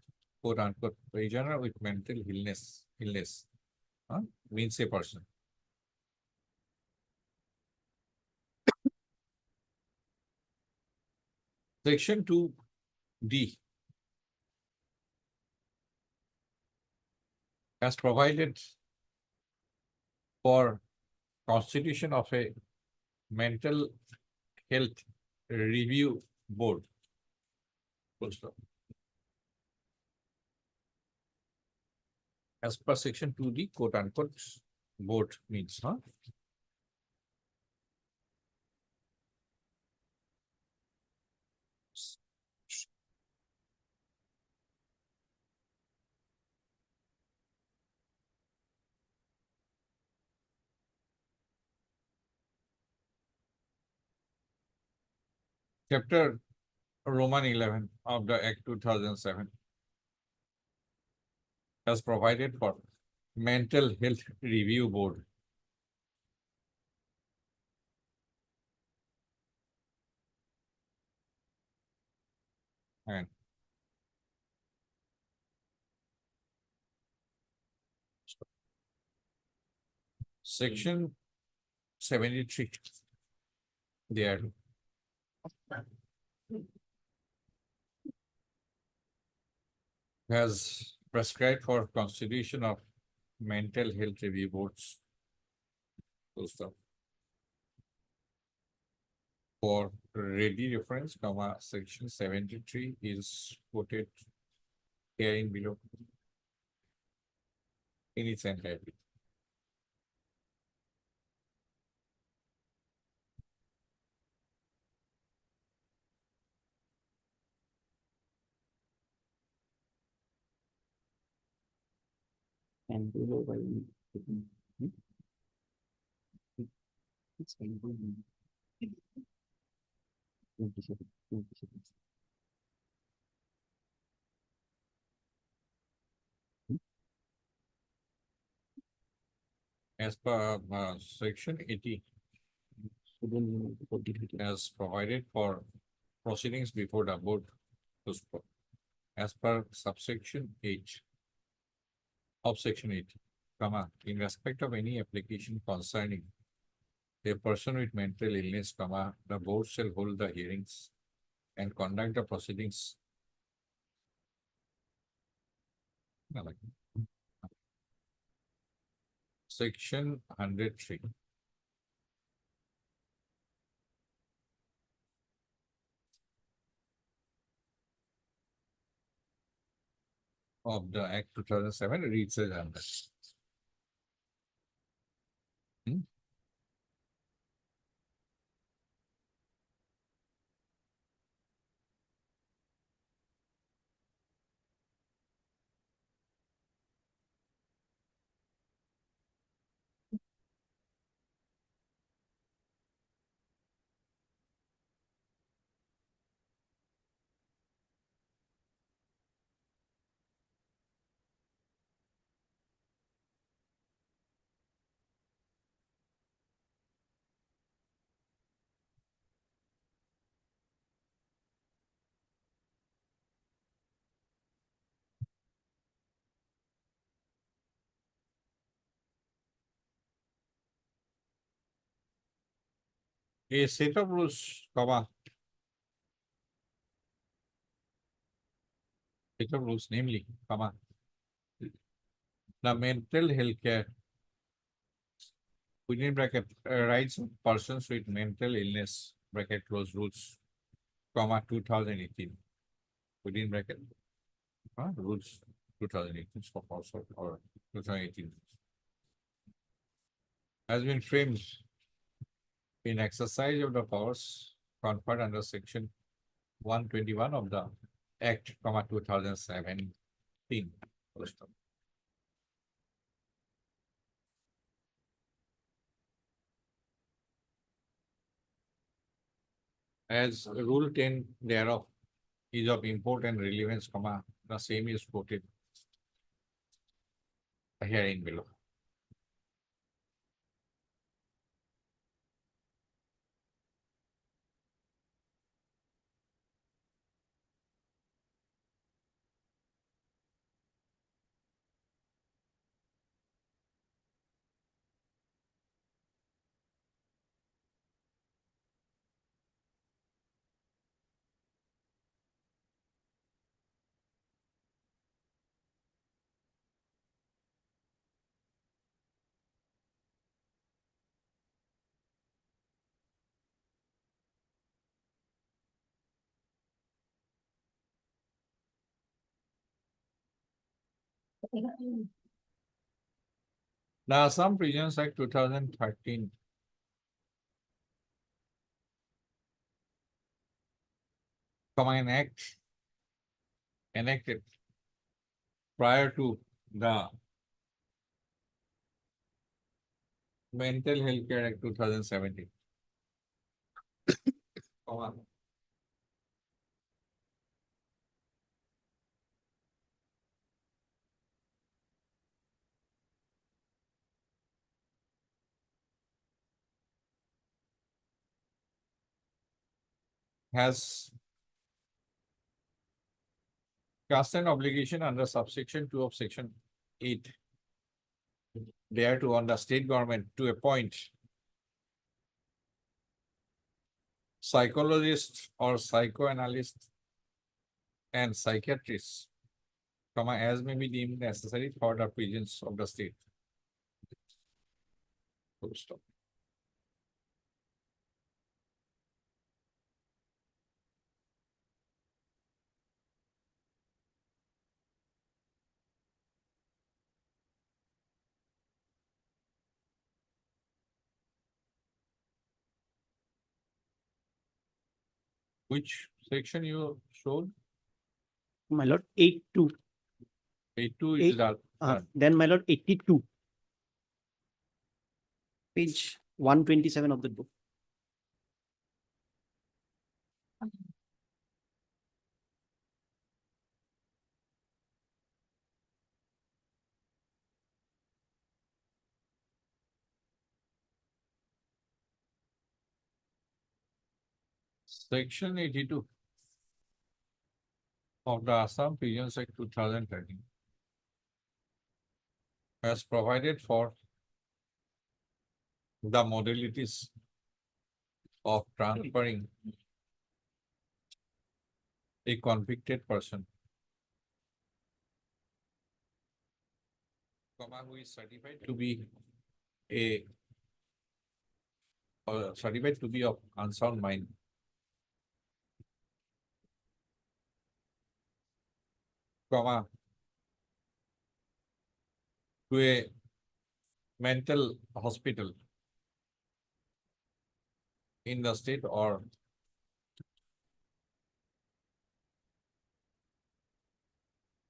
quote unquote, prisoner with mental illness, means a person. Section 2D has provided for constitution of a mental health review board. Full stop. As per section 2D, quote unquote, board means, Chapter Roman 11 of the Act 2007 has provided for mental health review board. And section 73 there has prescribed for constitution of mental health review boards. Full stop. For ready reference, comma, section 73 is quoted here in below in its entirety. And below by. As per section 80 as provided for proceedings before the board. As per subsection 8 of section 8, comma, in respect of any application concerning a person with mental illness, comma, the board shall hold the hearings and conduct the proceedings. Section 103. Of the Act 2007 reads as under. A set of rules, comma, set of rules, namely, comma, the mental health care within bracket rights of persons with mental illness bracket close rules, comma 2018, within bracket, rules 2018 for also or 2018 has been framed in exercise of the powers conferred under section 121 of the Act, comma 2017. Full stop. As Rule 10 thereof is of import and relevance, comma, the same is quoted herein below. The Assam Prisons Act 2013 comma an act enacted prior to the Mental Health Care Act 2017. Comma, has cast an obligation under subsection 2 of section 8 thereto on the state government to appoint psychologists or psychoanalysts and psychiatrists, comma, as may be deemed necessary for the prisons of the state. Full stop. Which section you showed? My lord, 82. 82 Eight- is that. Then my lord, 82. Page 127 of the book. Section 82 of the Assam Prisons Act 2013 has provided for the modalities of transferring a convicted person, comma, who is certified to be a certified to be of unsound mind, comma, to a mental hospital in the state or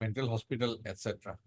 mental hospital, etc.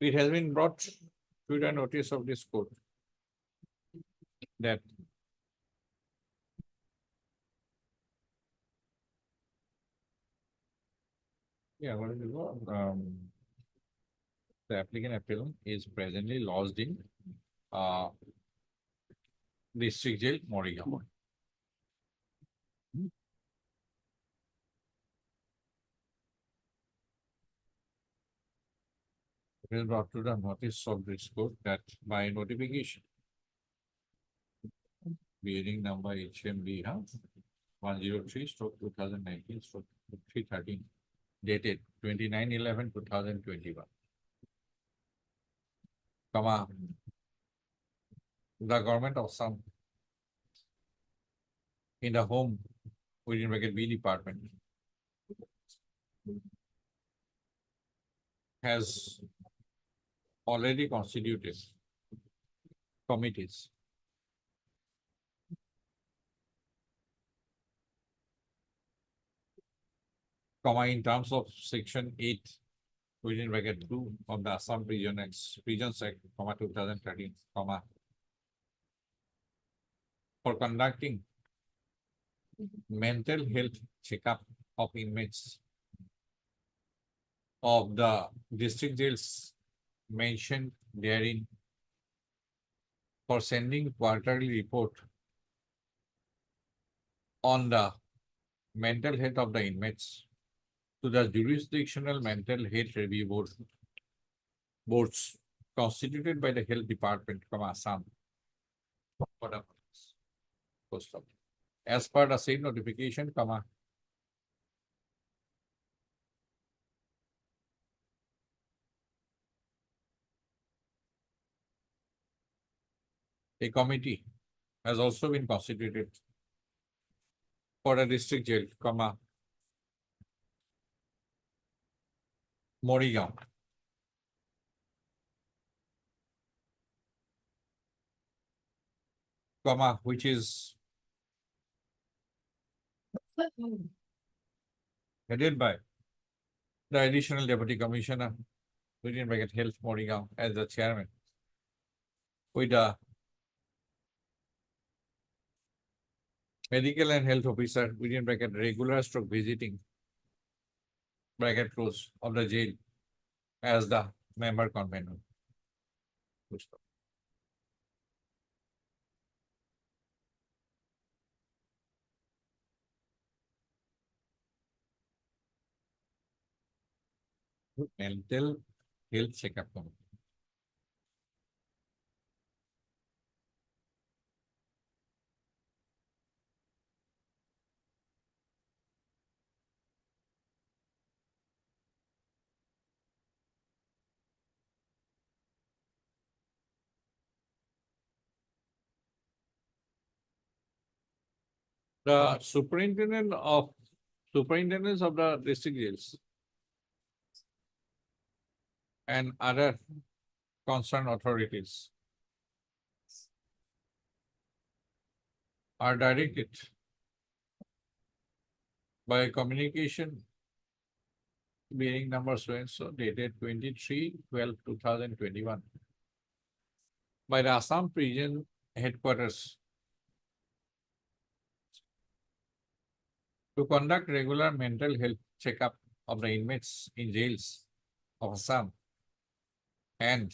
it has been brought to the notice of this court that what is it? The applicant appellant is presently lodged in district jail, Morigaon. It is brought to the notice of this court that by notification bearing number HMB 103/2019/313 dated 29/11/2021. Comma, the government of some in the home within bracket B department has already constituted committees comma in terms of section 8 within bracket 2 of the Assam Regions Act, comma 2013, comma for conducting mental health checkup of inmates of the district jails mentioned therein, for sending quarterly report on the mental health of the inmates to the jurisdictional mental health review boards constituted by the health department, Assam. For the post of, as per the same notification, a committee has also been constituted for a district jail, Morigaon. Which is headed by the additional deputy commissioner within bracket health Morigaon as the chairman, with the medical and health officer within bracket regular stroke visiting bracket close of the jail as the member convener. Mental health checkup committee. The superintendents of the district jails and other concerned authorities are directed by communication bearing number so and so dated 23/12/2021 by the Assam Region Headquarters to conduct regular mental health checkup of the inmates in jails of Assam and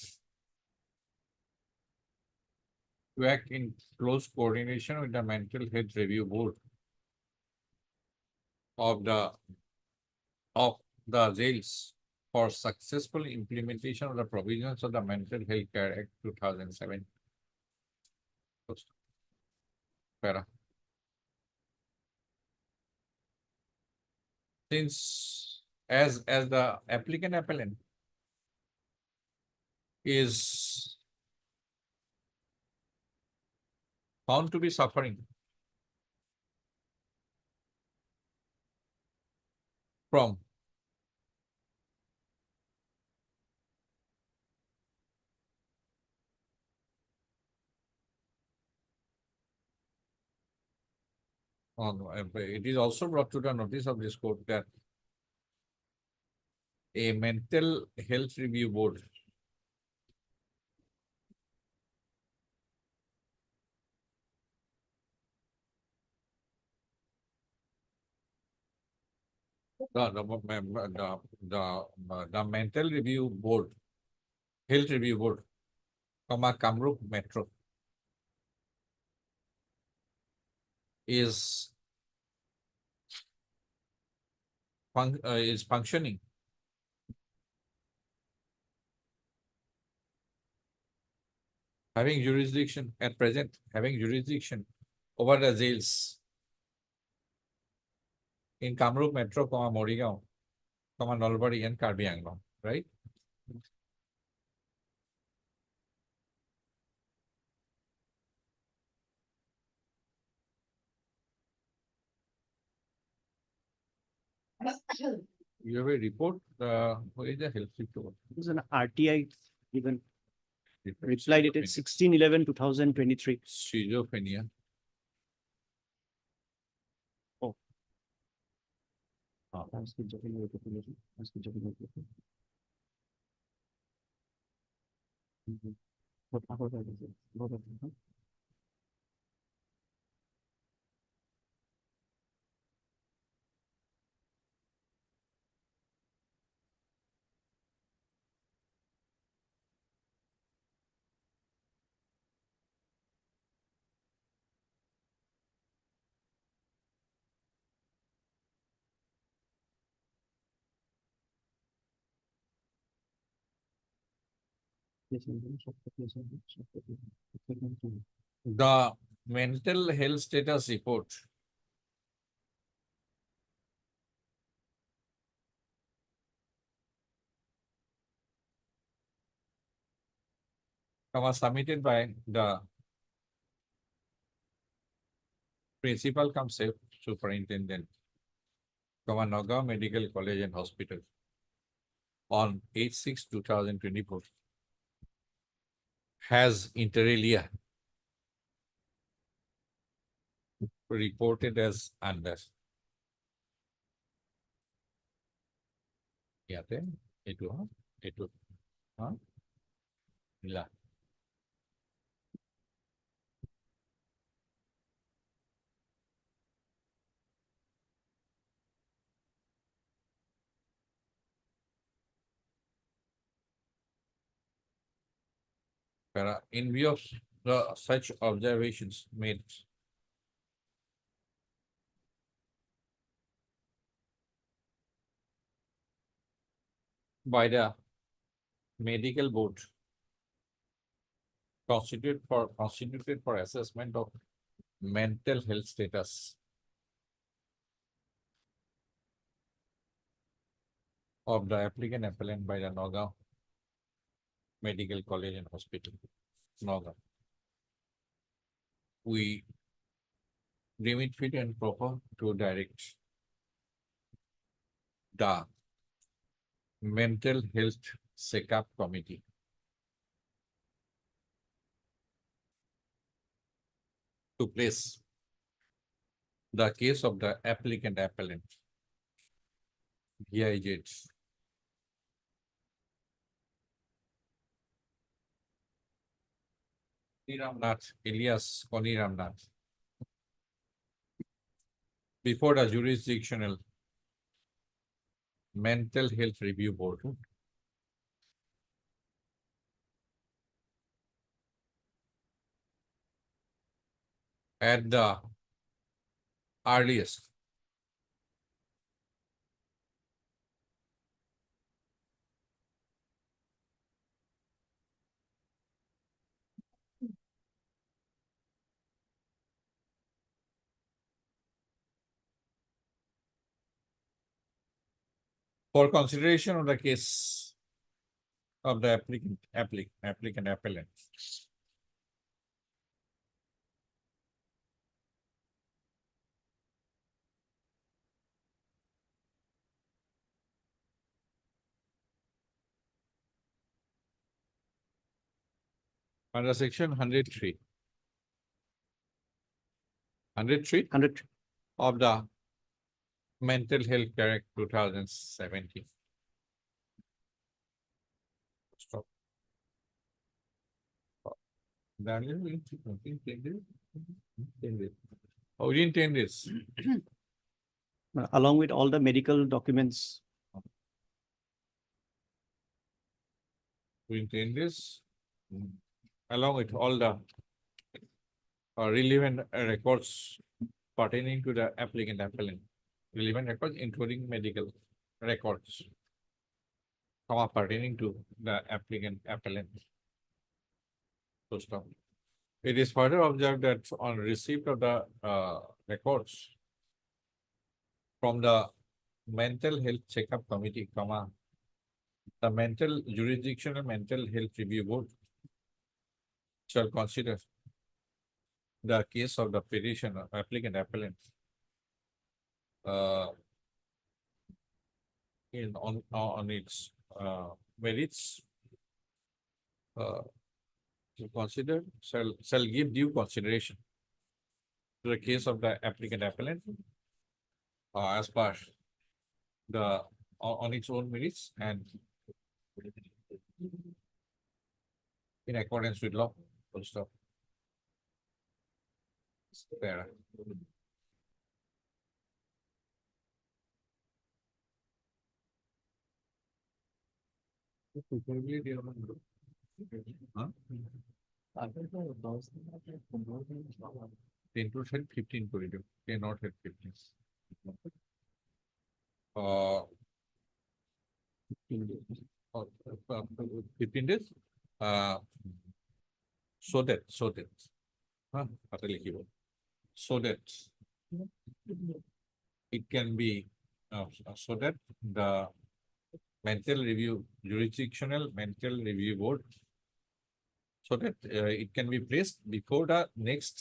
to act in close coordination with the Mental Health Review Board of the jails for successful implementation of the provisions of the Mental Health Care Act 2007. Para. Since as the appellant is found to be suffering from it is also brought to the notice of this court that a mental health review board the mental review board, health review board, Kamrup Metro is is functioning. Having jurisdiction at present, having jurisdiction over the jails in Kamrup Metro, Morigaon, Nalbari and Karbi Anglong, right? You have a report, where is the health report? This is an RTI given reply dated 16/11/2023. Schizophrenia. Oh. Ah. That's schizophrenia population. That's schizophrenia population. Mhm. What about that? What about that? The mental health status report was submitted by the principal cum superintendent, Nagaon Medical College and Hospital on 8/6/2024 has inter alia reported as under. ইয়াতে এইটো মিলা in view of such observations made by the medical board constituted for assessment of mental health status of the applicant appellant by the Nagaon Medical College and Hospital, Nagaon. We deem it fit and proper to direct the Mental Health Checkup Committee to place the case of the applicant appellant, VIZ, Ramnath, Elias Koni Ramnath, before the jurisdictional mental health review board at the earliest for consideration of the case of the applicant appellant. Under section 103. 103 100. of the Mental Health Act 2017. Stop. Daniel, we didn't take this. Oh, we didn't take this. Along with all the medical documents. We intend this along with all the relevant records pertaining to the applicant appellant. Relevant records including medical records, pertaining to the applicant appellant. So stop. It is further observed that on receipt of the records from the mental health checkup committee, the mental jurisdictional mental health review board shall consider the case of the petitioner applicant appellant on its merits to consider shall give due consideration to the case of the applicant appellant as per the on its own merits and in accordance with law. Full stop. There. Huh? 10 to 15 করে দিও 10 not 15 15 days so that হাতে লিখিব so that it can be so that the mental review jurisdictional mental review board so that it can be placed before the next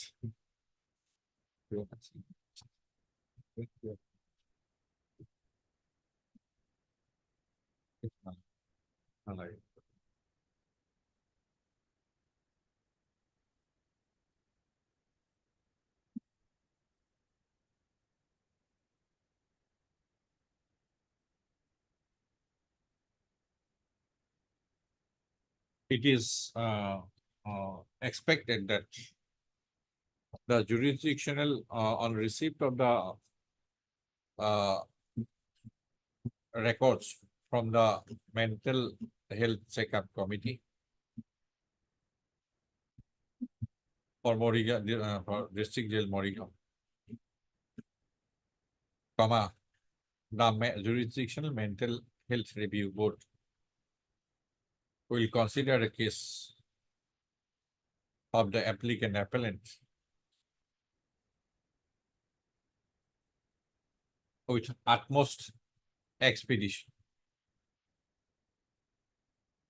it is expected that the jurisdictional on receipt of the records from the mental health checkup committee for Moriga, for district jail Moriga, the jurisdictional mental health review board will consider a case of the applicant appellant with utmost expedition.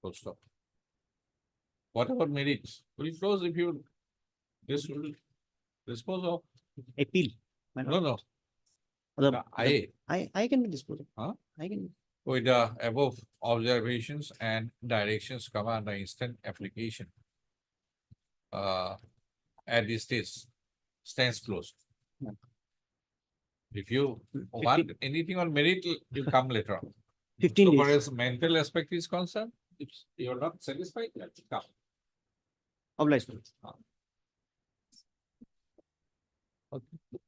Full stop. What about merits? Will close if you this will dispose of Appeal. My lord. no The- I I can be disposed of. Huh? I can. with the above observations and directions cover the instant application at this stage stands closed. Yeah. If you want anything on merit, you come later on. 15 So far days as mental aspect is concerned, if you are not satisfied, let's come. obliged. Okay.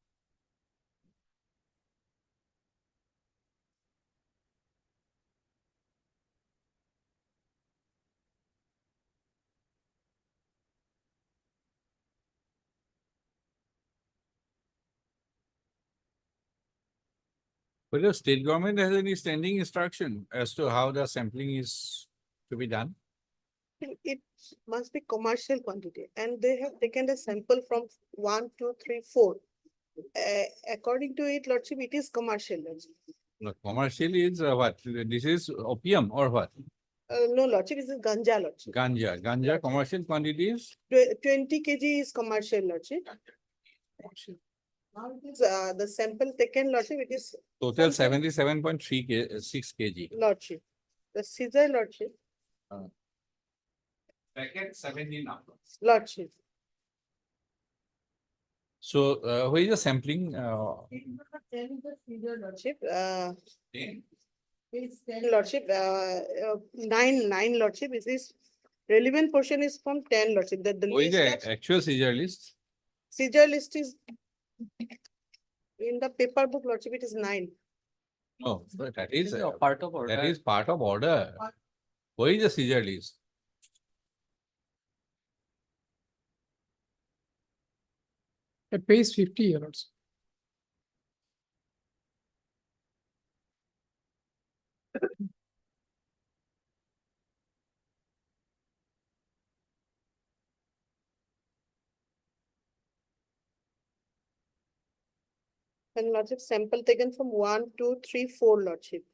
Whether state government has any standing instruction as to how the sampling is to be done? It must be commercial quantity and they have taken a sample from 1, 2, 3, 4. According to it, Lordship, it is commercial. Lordship. No, commercial is what? This is opium or what? No, Lordship, this is ganja, Lordship. Ganja. Ganja commercial quantities. 20 kg is commercial, Lordship. Now it is, the sample taken, Lordship, it is Total 77.6 kg. Lordship. The scissor, Lordship, Packet 17 numbers. Lordship. So, where is the sampling? Lordship, In? Lordship, 9, Lordship, is this relevant portion is from 10, Lordship, that the Where is list of the actual seizure list? seizure list is In the paper book, Lordship, it is 9. No, that is, part of order. that is part of order. Where is the seizure list? At page 50 here also. And Lordship, sample taken from 1, 2, 3, 4, Lordship.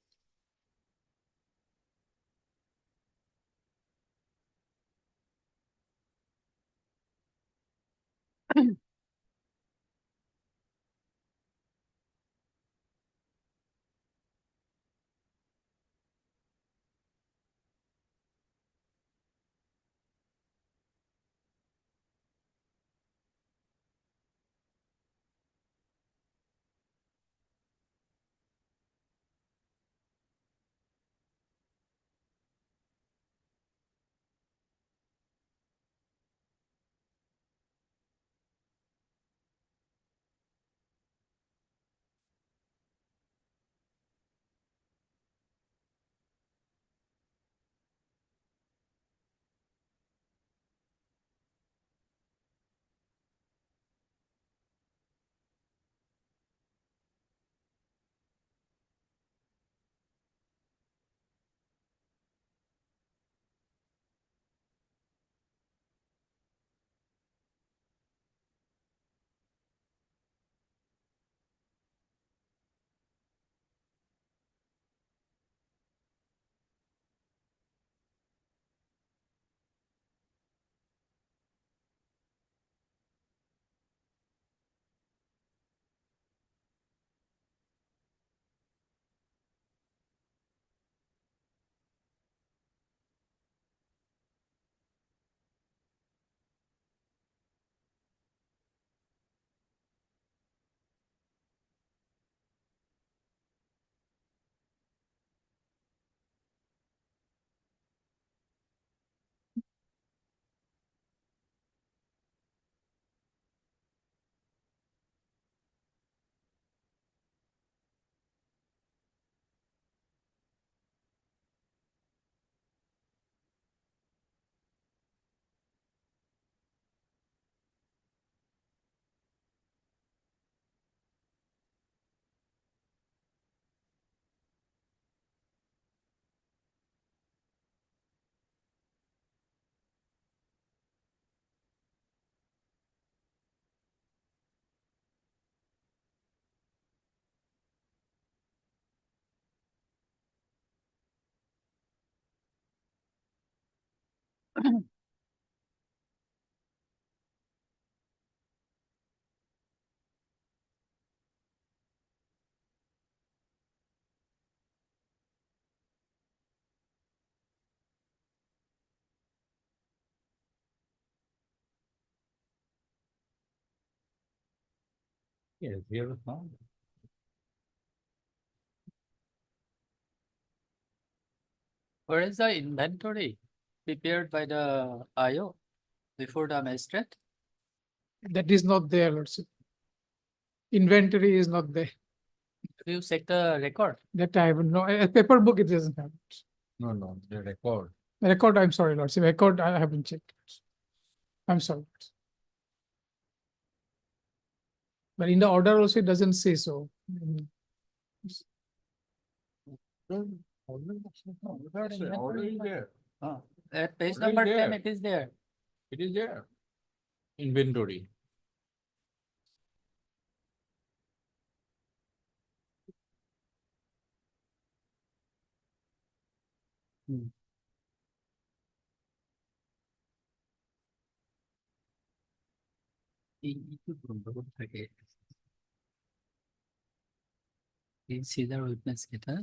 Yes, here now. Where is the inventory prepared by the IO before the magistrate? That is not there, Lordship. Inventory is not there. You check the record. That I have no, a paper book it doesn't have. No, no, the record. Record, I'm sorry, Lordship. Record, I haven't checked. I'm sorry. But in the order also, it doesn't say so. Already there. At page Already number 10, there. it is there. It is there. Inventory. এই seizure witness কেইটা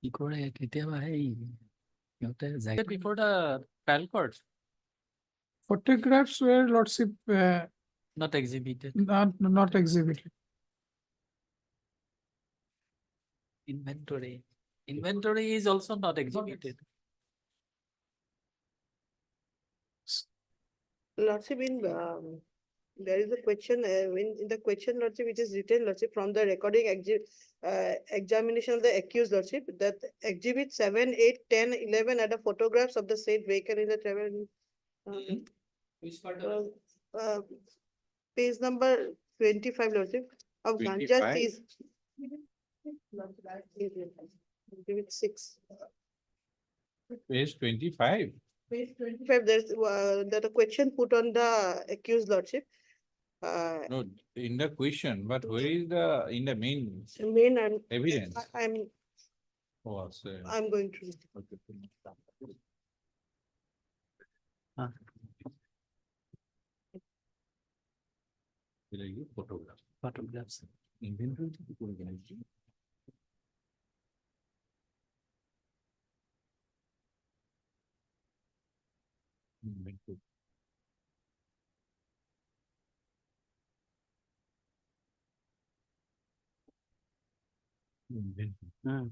কি কৰে কেতিয়াবা এই সিহঁতে যায় before the trial court Photographs were, Lordship, not exhibited. not exhibited. Inventory is also not exhibited. Lordship, in there is a question, in the question, Lordship, which is written, Lordship, from the recording examination of the accused, Lordship, that exhibit 7, 8, 10, 11 are the photographs of the said vehicle in the travel. Which part uh, uh, Page number 25, Lordship, of ganja 25? seized. Exhibit 6. Page 25. Page 25, there's that a question put on the accused, Lordship. No, in the question, but where is the, in the main Main, evidence? I'm going to. Okay. Photograph. photographs? Inventory থেকে করে গেলেন। Inventory. Inventory.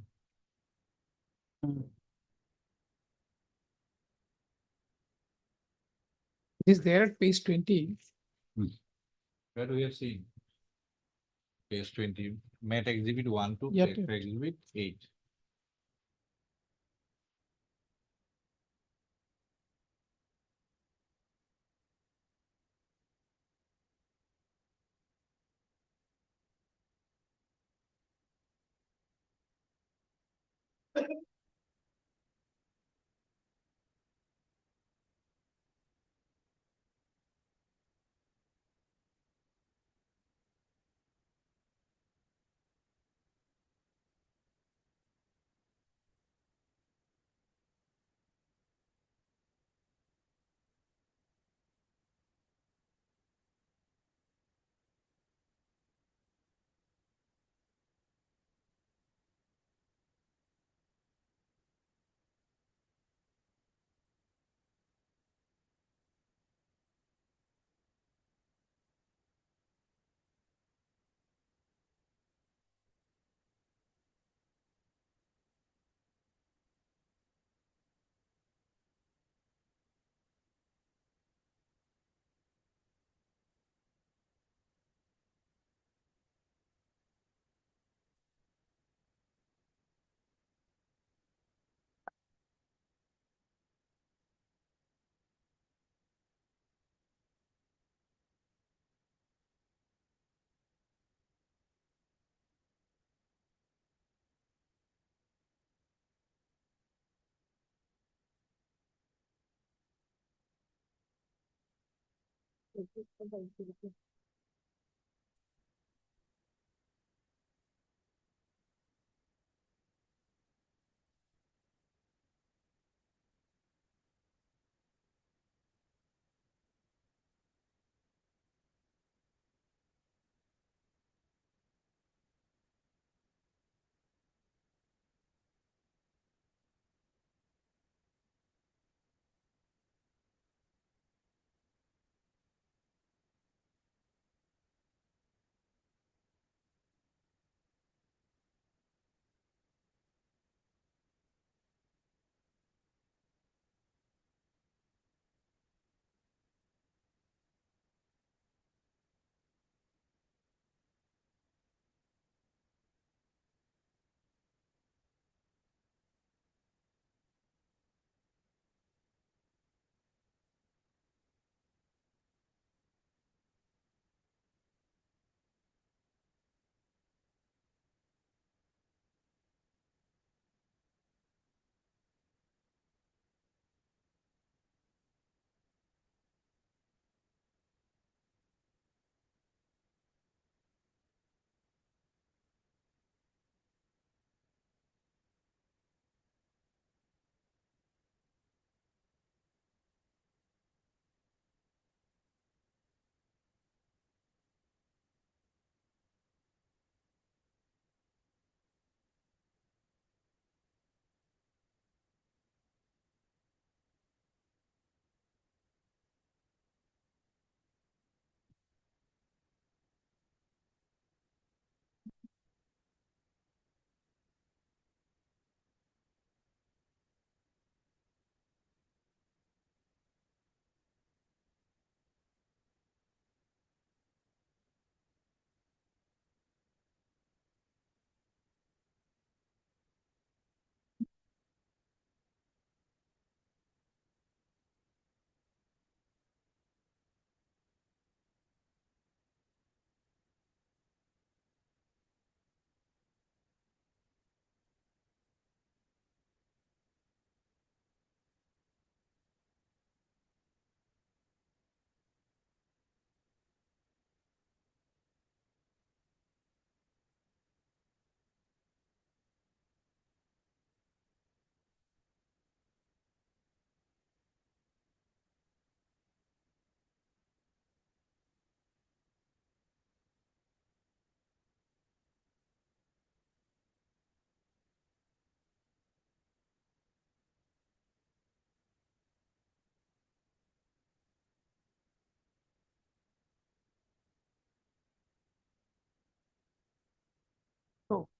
It is there at page 20. Where we have seen. Page 20, Met exhibit 1 to Yeah, Met exhibit 8.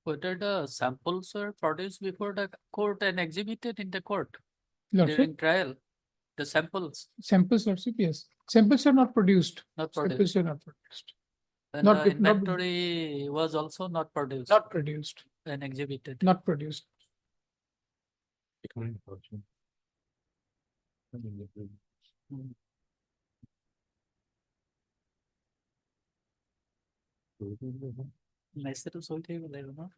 Whether the samples were produced before the court and exhibited in the court Lordship, during trial, the samples samples, Lordship, yes. Samples are not produced. not Samples produced. are not produced. And not the be- not- inventory was also not produced Not produced, and exhibited. not produced. Nice to show you, I don't know.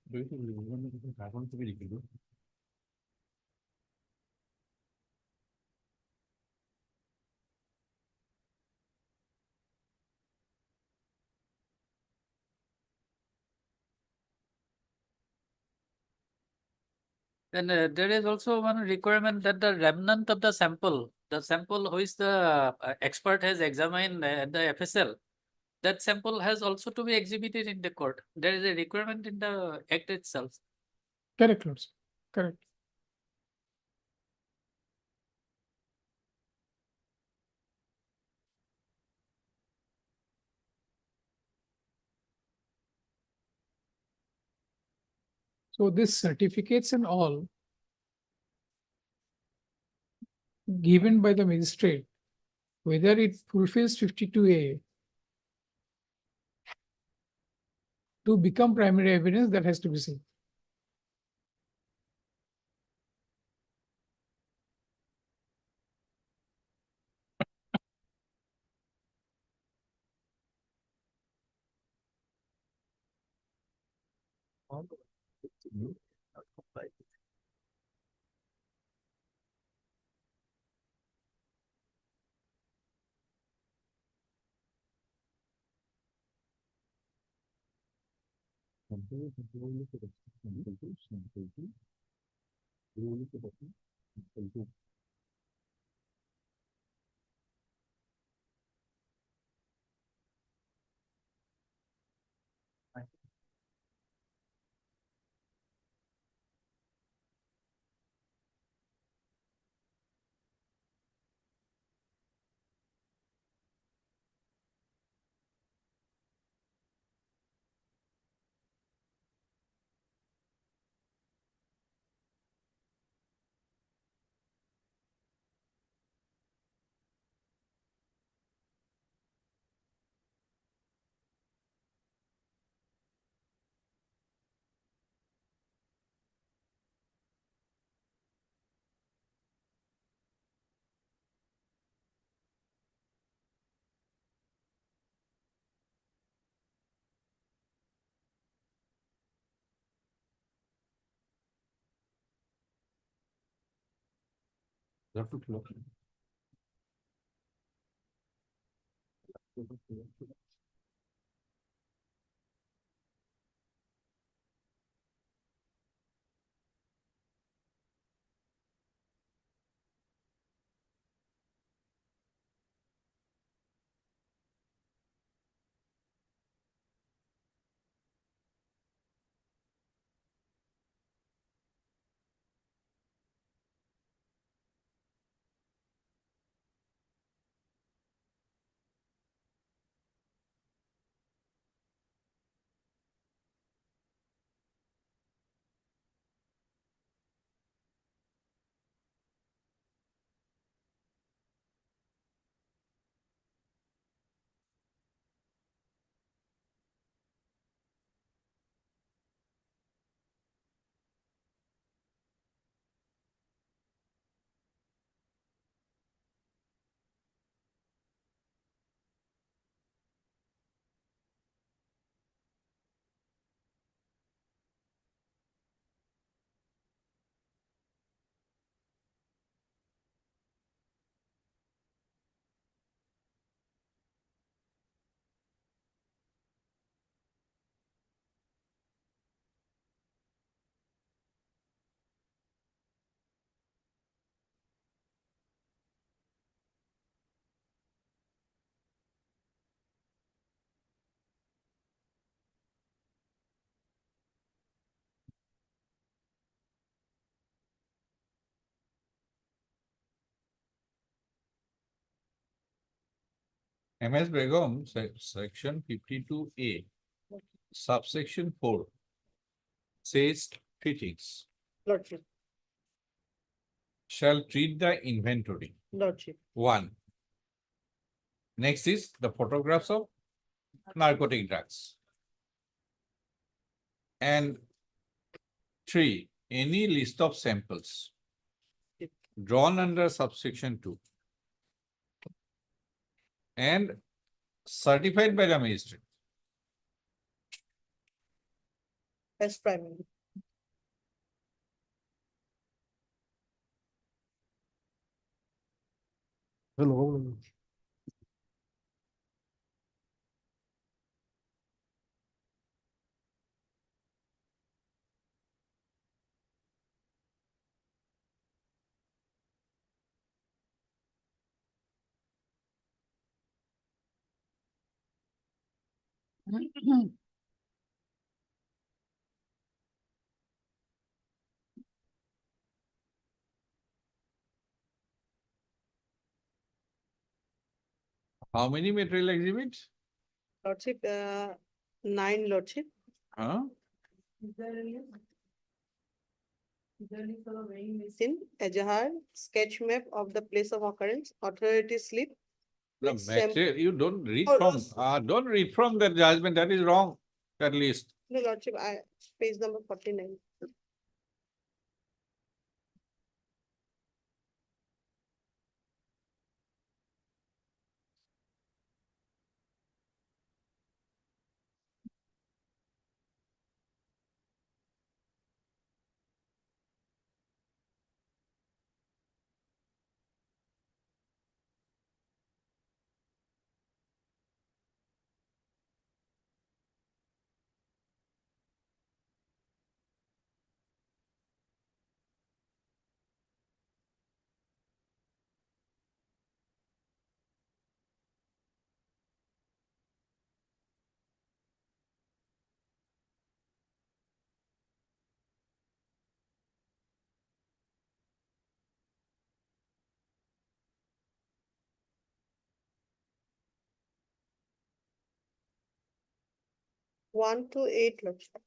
And there is also one requirement that the remnant of the sample which the expert has examined at the FSL, that sample has also to be exhibited in the court. There is a requirement in the act itself. Correct, Lordship, correct. So this certificates and all given by the magistrate, whether it fulfills 52A to become primary evidence, that has to be seen. MS Begum, section 52A, subsection 4. says three things. Lordship, Shall treat the inventory. Lordship, One. Next is the photographs of narcotic drugs. And three, any list of samples drawn under subsection 2 and certified by the magistrate. as primary. Hello. How many material exhibits? Lordship, 9 Lordship. Huh? Missing Ajahar, sketch map of the place of occurrence, authority slip. The with sam- material, you don't read Oh, from, yes. don't read from the judgment, that is wrong, that list. No, Lordship, page number 49. One to 8 Lordship.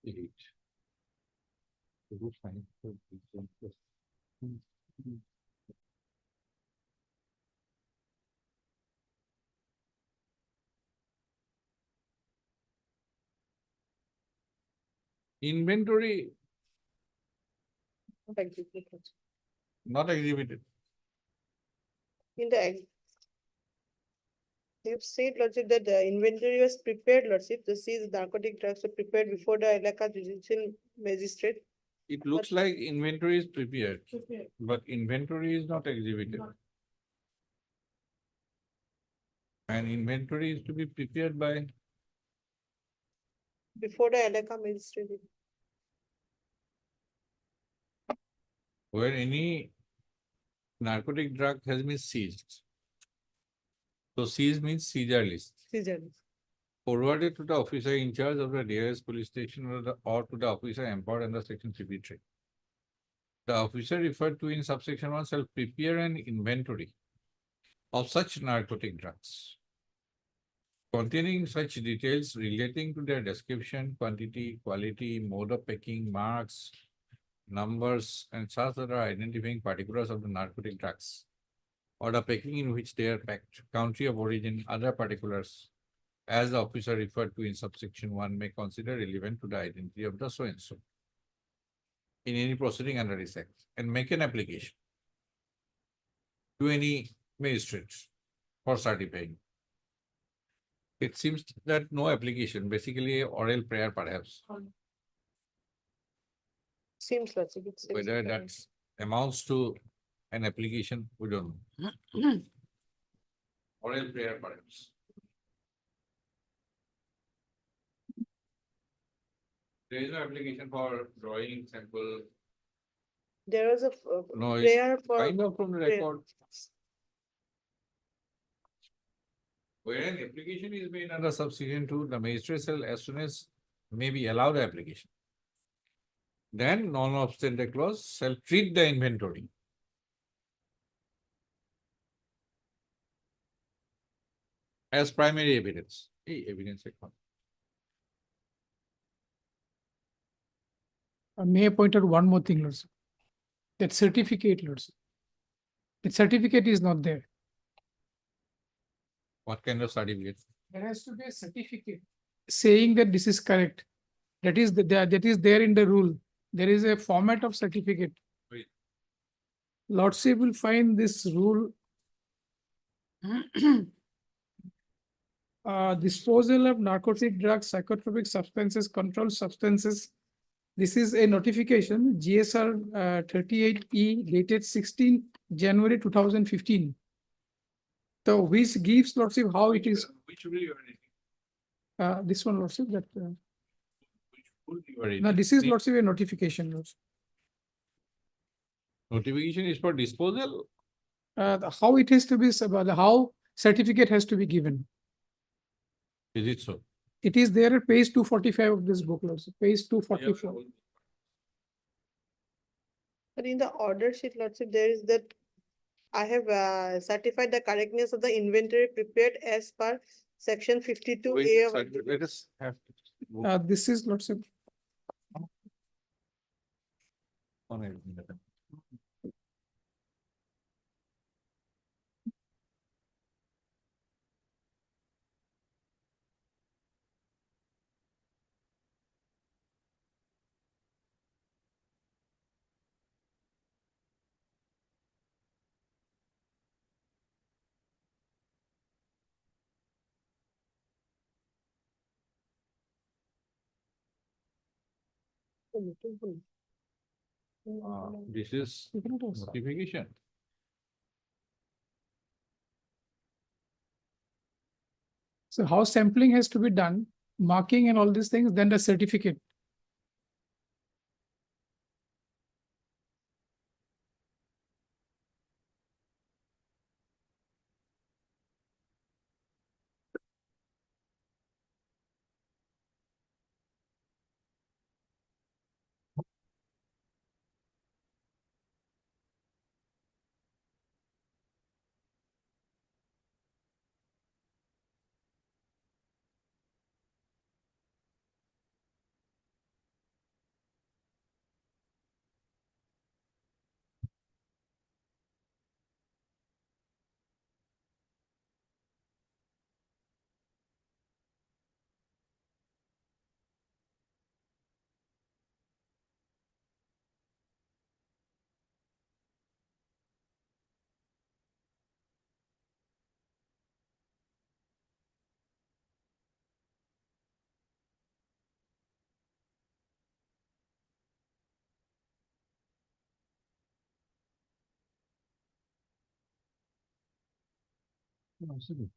Eight. Good fine. Inventory Thank you. not exhibited. In the you've said, Lordship, that the inventory was prepared, Lordship, to seize narcotic drugs were prepared before the Elaka Judicial Magistrate. It looks like inventory is prepared, Prepared. but inventory is not exhibited. And inventory is to be prepared by, Before the Elaka Magistrate. where any narcotic drug has been seized. So seize means seizure list. Seizure. Forwarded to the officer in charge of the nearest police station or to the officer empowered under section 53. The officer referred to in subsection 1 shall prepare an inventory of such narcotic drugs containing such details relating to their description, quantity, quality, mode of packing, marks, numbers, and such that are identifying particulars of the narcotic drugs or the packing in which they are packed, country of origin, other particulars, as the officer referred to in subsection 1 may consider relevant to the identity of the so-and-so in any proceeding under this act, and make an application to any magistrate for certifying. It seems that no application, basically oral prayer perhaps, Seems, Lordship. It seems whether that- that amounts to an application, we don't know. Oral prayer perhaps. There is no application for drawing sample, There was a no, it's prayer for. kind of from the prayer. record. Where an application is made under subsection 2, the magistrate shall as soon as may be allowed the application. Then non-obstante clause shall treat the inventory as primary evidence. Evidence. May I point out one more thing, Lordship? That certificate, Lordship. The certificate is not there. What kind of certificate? There has to be a certificate saying that this is correct. That is that is there in the rule. There is a format of certificate. Wait. Lordship will find this rule. Disposal of narcotic drugs, psychotropic substances, controlled substances. This is a notification, GSR 38E dated 16 January 2015. So which gives Lordship how it is, Which rule you are reading? this one Lordship that, Which rule you are reading? no, this is The Lordship a notification. Lordship. Notification is for disposal. How it has to be, how certificate has to be given. Is it so? It is there at page 245 of this book, Lordship, page 244. But in the order sheet, Lordship, there is that I have certified the correctness of the inventory prepared as per section 52A Wait, of. sir, let us have. This is Lordship. On it. This is notification. So how sampling has to be done, marking and all these things, then the certificate. Investment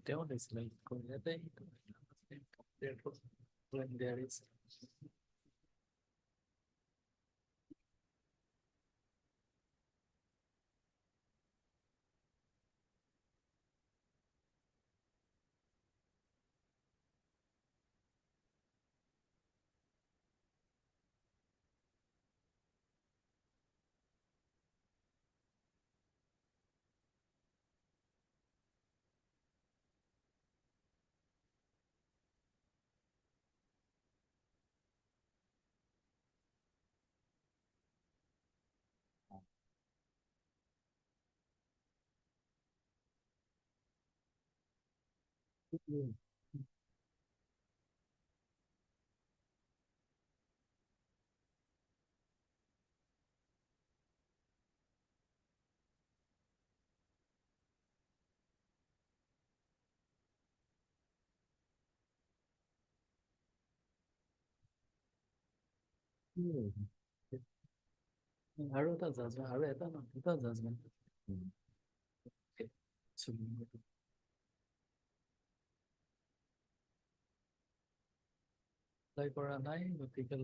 down is like when there is. আৰু এটা judgment, আৰু এটা নহয়, দুটা judgment. So, apply কৰা নাই, গতিকে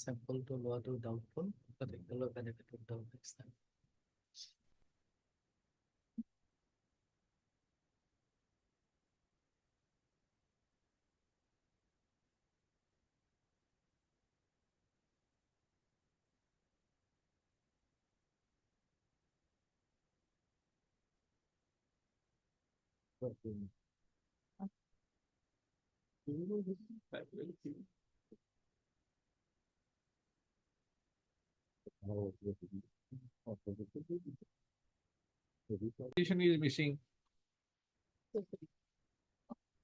চেম্পলটো লোৱাটো ডাউটফুল, গতিকে benefit of doubt next time. Documentation is missing.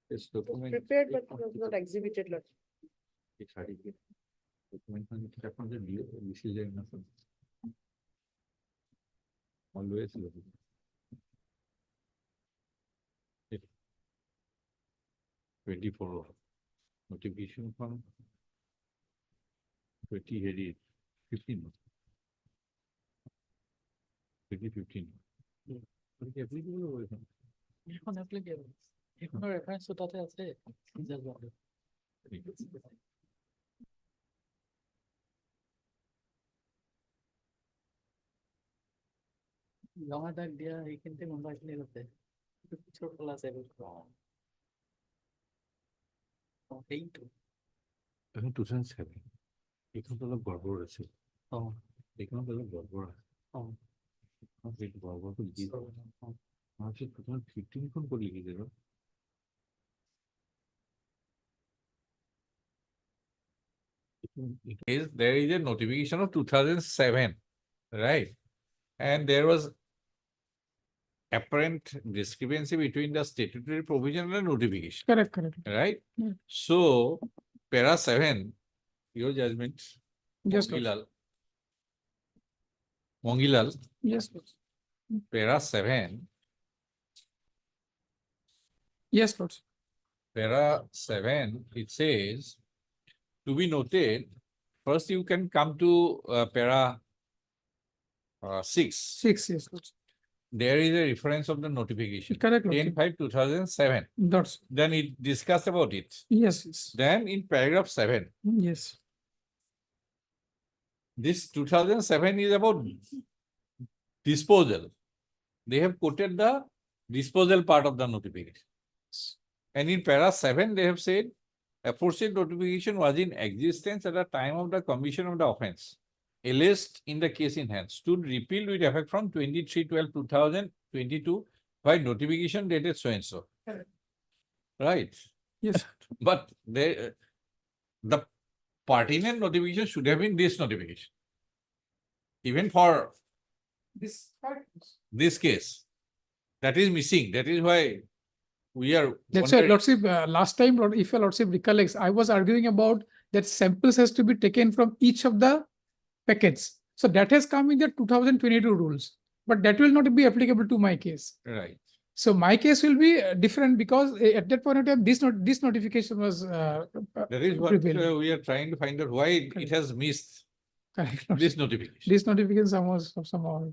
This document. Prepared but was not exhibited, Lord. Document মানে ঠিক আপনাদের লিখে যায় না তো। Always look. 24 notification from 20 heady 15. 2015. Okay, applicable over here. এখন applicable. এখনো reference তো তাতে আছে। জমা দাগ দিয়া এইখিনিতে নম্বৰখিনি আছে। কিন্তু পিছৰ ফালে আছে এইবোৰ। সেইটো। এখন 2007 এখন তো অলপ গড়বড় আছে এখন তো অলপ গড়বড় আছে গড়বড়টো লিখি মার্চ 2015 কোন করে লিখি দেব there is a notification of 2007, right? And there was apparent discrepancy between the statutory provision and the notification. Correct, correct. Right? Yeah. So, para 7, your judgment. Yes, Lord. Mongilal, Yes, Lord. para 7, Yes, Lord. para 7, it says, to be noted, first you can come to para 6. 6, yes, Lord. There is a reference of the notification. Correct, Lord. 10/5/2007. That's, Then it discussed about it. yes, yes, Then in paragraph 7, yes. this 2007 is about disposal. They have quoted the disposal part of the notification. And in para 7, they have said, aforesaid notification was in existence at the time of the commission of the offense. Alleged in the case in hand stood repealed with effect from 23/12/2022 by notification dated so and so. Right? Yes, But the pertinent notification should have been this notification. Even for this case, that is missing. That is why we are. that's why wondering- Lordship, last time, if your Lordship recollects, I was arguing about that samples has to be taken from each of the packets. So that has come in the 2022 rules, but that will not be applicable to my case. Right. So my case will be different because at that point of time, this notification was That is what prevailing. we are trying to find out why it Correct. has missed Correct. this notification. This notification was somehow.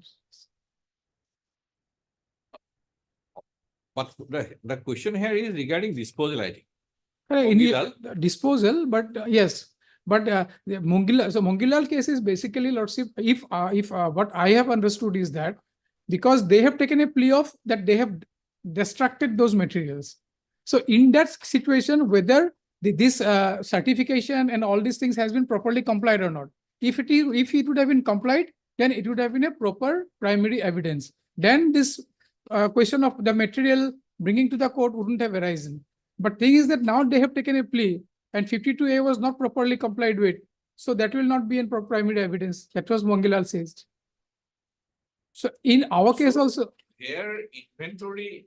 But the question here is regarding disposal, I think. In the Mongilal? disposal, but yes, but the Mongilal case is basically, Lordship, if what I have understood is that because they have taken a plea of that they have destructed those materials. So in that situation, whether this certification and all these things has been properly complied or not. If it would have been complied, then it would have been a proper primary evidence. Then this question of the material bringing to the court wouldn't have arisen. But thing is that now they have taken a plea and 52A was not properly complied with. So that will not be in primary evidence. That was Mongilal says. So in our case also Their inventory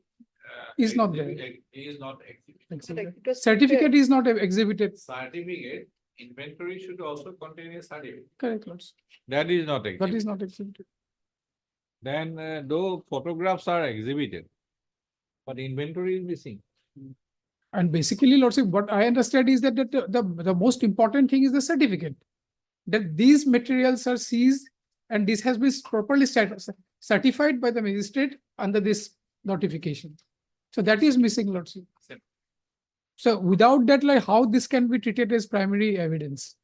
is not there. Is not exhibited. Exhibited. It was Certificate is not exhibited. Certificate, inventory should also contain a certificate. Correct, Lords. That is not That exhibited. is not exhibited. Then though photographs are exhibited, but inventory is missing. And basically, Lordship, what I understand is that the most important thing is the certificate. That these materials are seized and this has been properly certified by the magistrate under this notification. So that is missing, Lordship. So without that, like how this can be treated as primary evidence?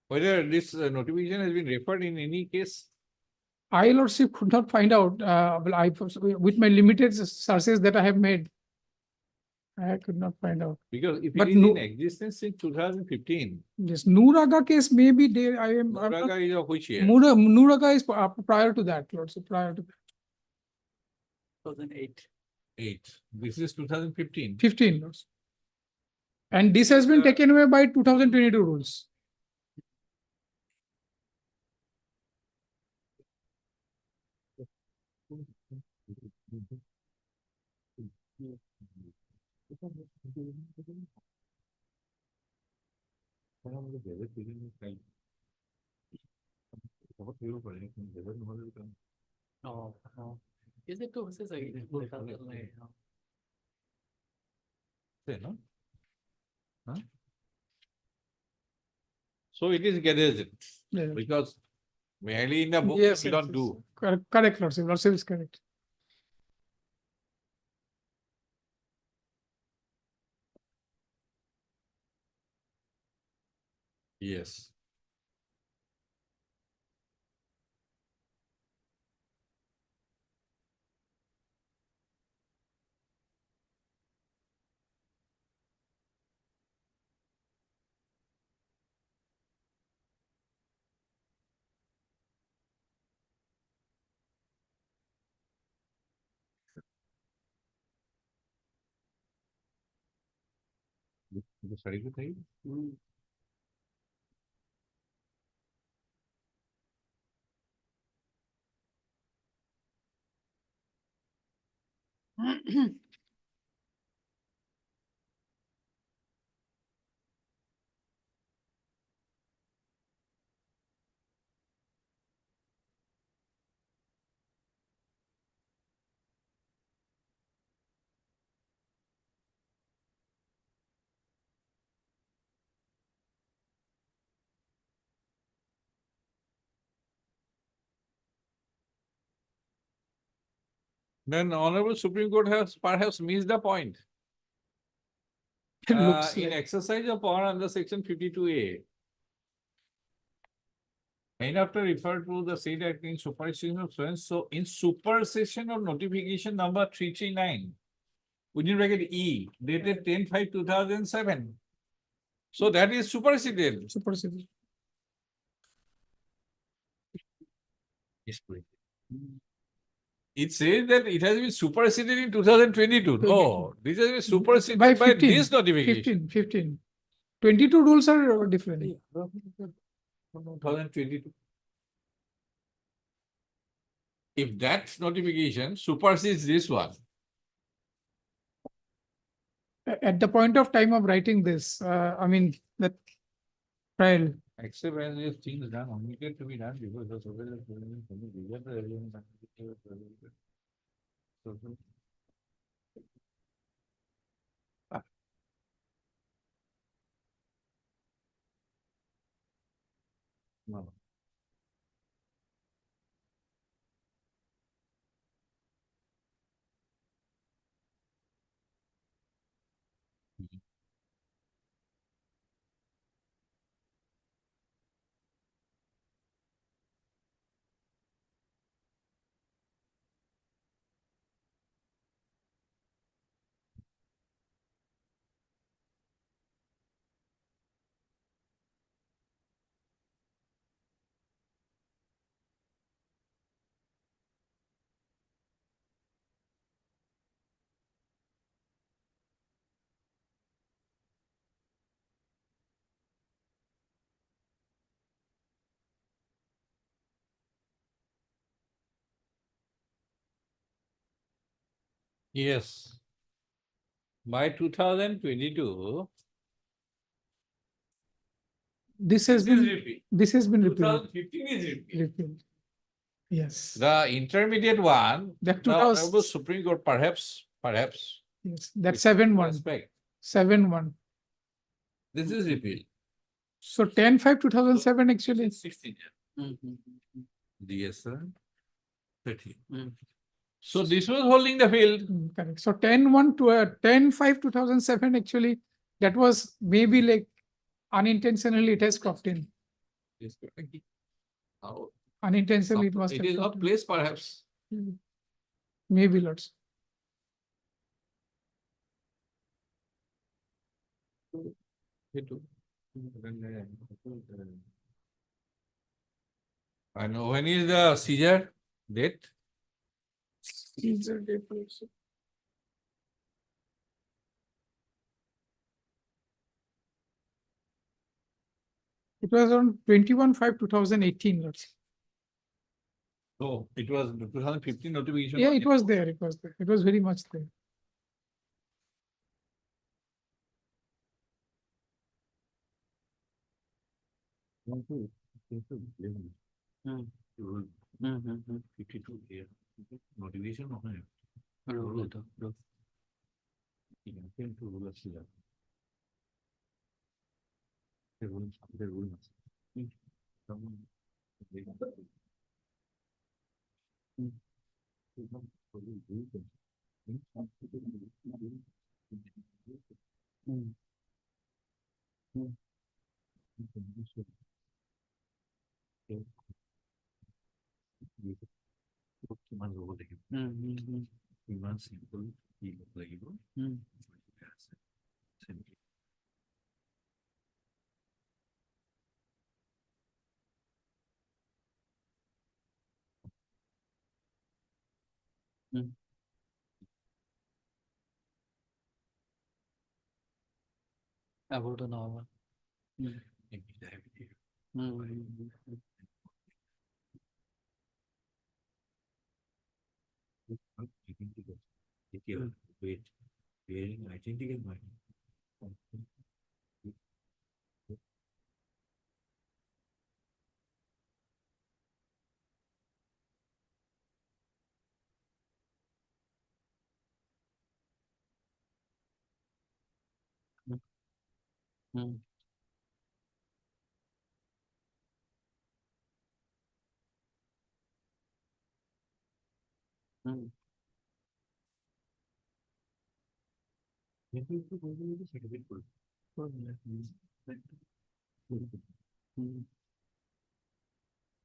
Whether this notification has been referred in any case. I, Lordship, could not find out. With my limited sources that I have made, I could not find out. Because if But it is no- in existence since 2015, This Nooragha case maybe there. I'm not- Raga is of which year? Nooragha is prior to that, Lordship, prior to 2008. 8. This is 2015. 15. Lordship. And this has been taken away by 2022 rules. এইটো হৈছে চাগে No? Huh? So it is gathered Yeah. because merely in the book Yes, we yes, don't yes. do. Correct, Lordship. Lordship is correct. Yes. The study to take? Then Honorable Supreme Court has perhaps missed the point. It looks In like- exercise of power under section 52A. And after refer to the said act in supersession of so in supersession of notification number 339. Within bracket E, dated 10/5/2007. So that is superseded. Superseded. It says that it has been superseded in 2022. No, this has been superseded By by 15, this notification. 15. 22 rules are different. 2022. If that notification supersedes this one, At the point of time of writing this, I mean, that trial, Except when these things done, only get to be done because the survey is doing something bigger than everyone. No. Yes. By 2022, This has this is been, repeat. this has been repealed. 2015 is repeat. Repealed. Yes. The intermediate one, That the 2000 Honorable Supreme Court perhaps, Yes, that with 7-1, respect, 7-1. this is repeal. So 10-5-2007 actually. 16 Mhm. DSR 13. Mm. So this was holding the field. Correct. So 10-1 to 10-5-2007 actually, that was maybe like unintentionally it has cropped in. Yes, correct. How- Unintentionally it must It have is cropped not in. placed perhaps. Maybe lots. And when is the seizure date? Caesar date also. It was on 21-5-2018 lots. No, it was 2015 notification. Yeah, it was there. It was there. It was very much there. Mm. Mhm. 52 here. Notification নহয়। Rule itu, rule. কিন্তু rule আছিল। The rule আছে। কিমান ল'ব লাগিব কিমান simple কি ল'ব লাগিব About an hour. Wait, wearing identical mind.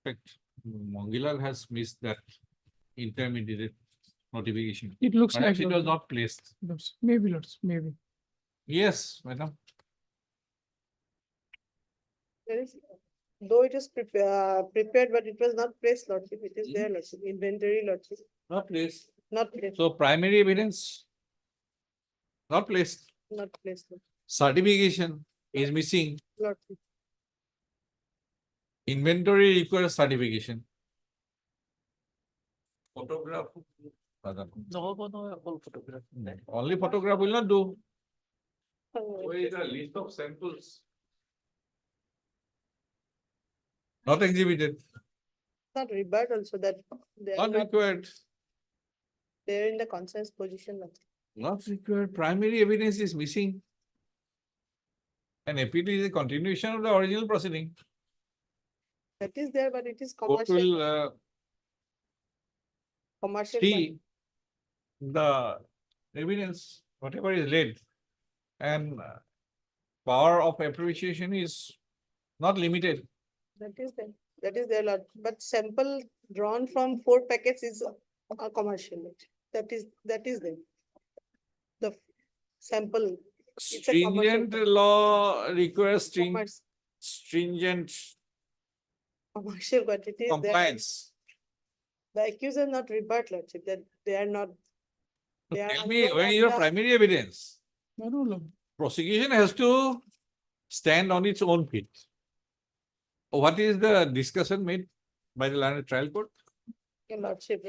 Fact, Mongilal has missed that intermediate notification. It looks Perhaps like it was lot. not placed. Maybe lots, maybe. Yes, madam. There is, though it is prepared, but it was not placed, Lordship. It is there, Lordship. Inventory, Lordship. Not placed. Not placed, So primary evidence not placed. not placed, Lordship. Certification is missing. Lordship. Inventory requires certification. Photograph. No, photograph. Only photograph will not do. Oh, Where is the list of samples? Not exhibited, Not rebut also that they are not not, required, they're in the consent position. Lordship. not required. Primary evidence is missing. An appeal is a continuation of the original proceeding. That is there, but it is Court commercial, will commercial. see the evidence, whatever is laid. And power of appreciation is not limited. That is there, Lord, but sample drawn from 4 packets is a commercial. Lordship. That is there. The sample. It's a commercial Stringent law requires commerce- stringent Commercial, but it is there. compliance. The accuser not rebut, Lordship, that they are not. They are Tell me, unknown when and is your the- primary evidence? No, no, no. Prosecution has to stand on its own feet. What is the discussion made by the learned trial court Your Lordship,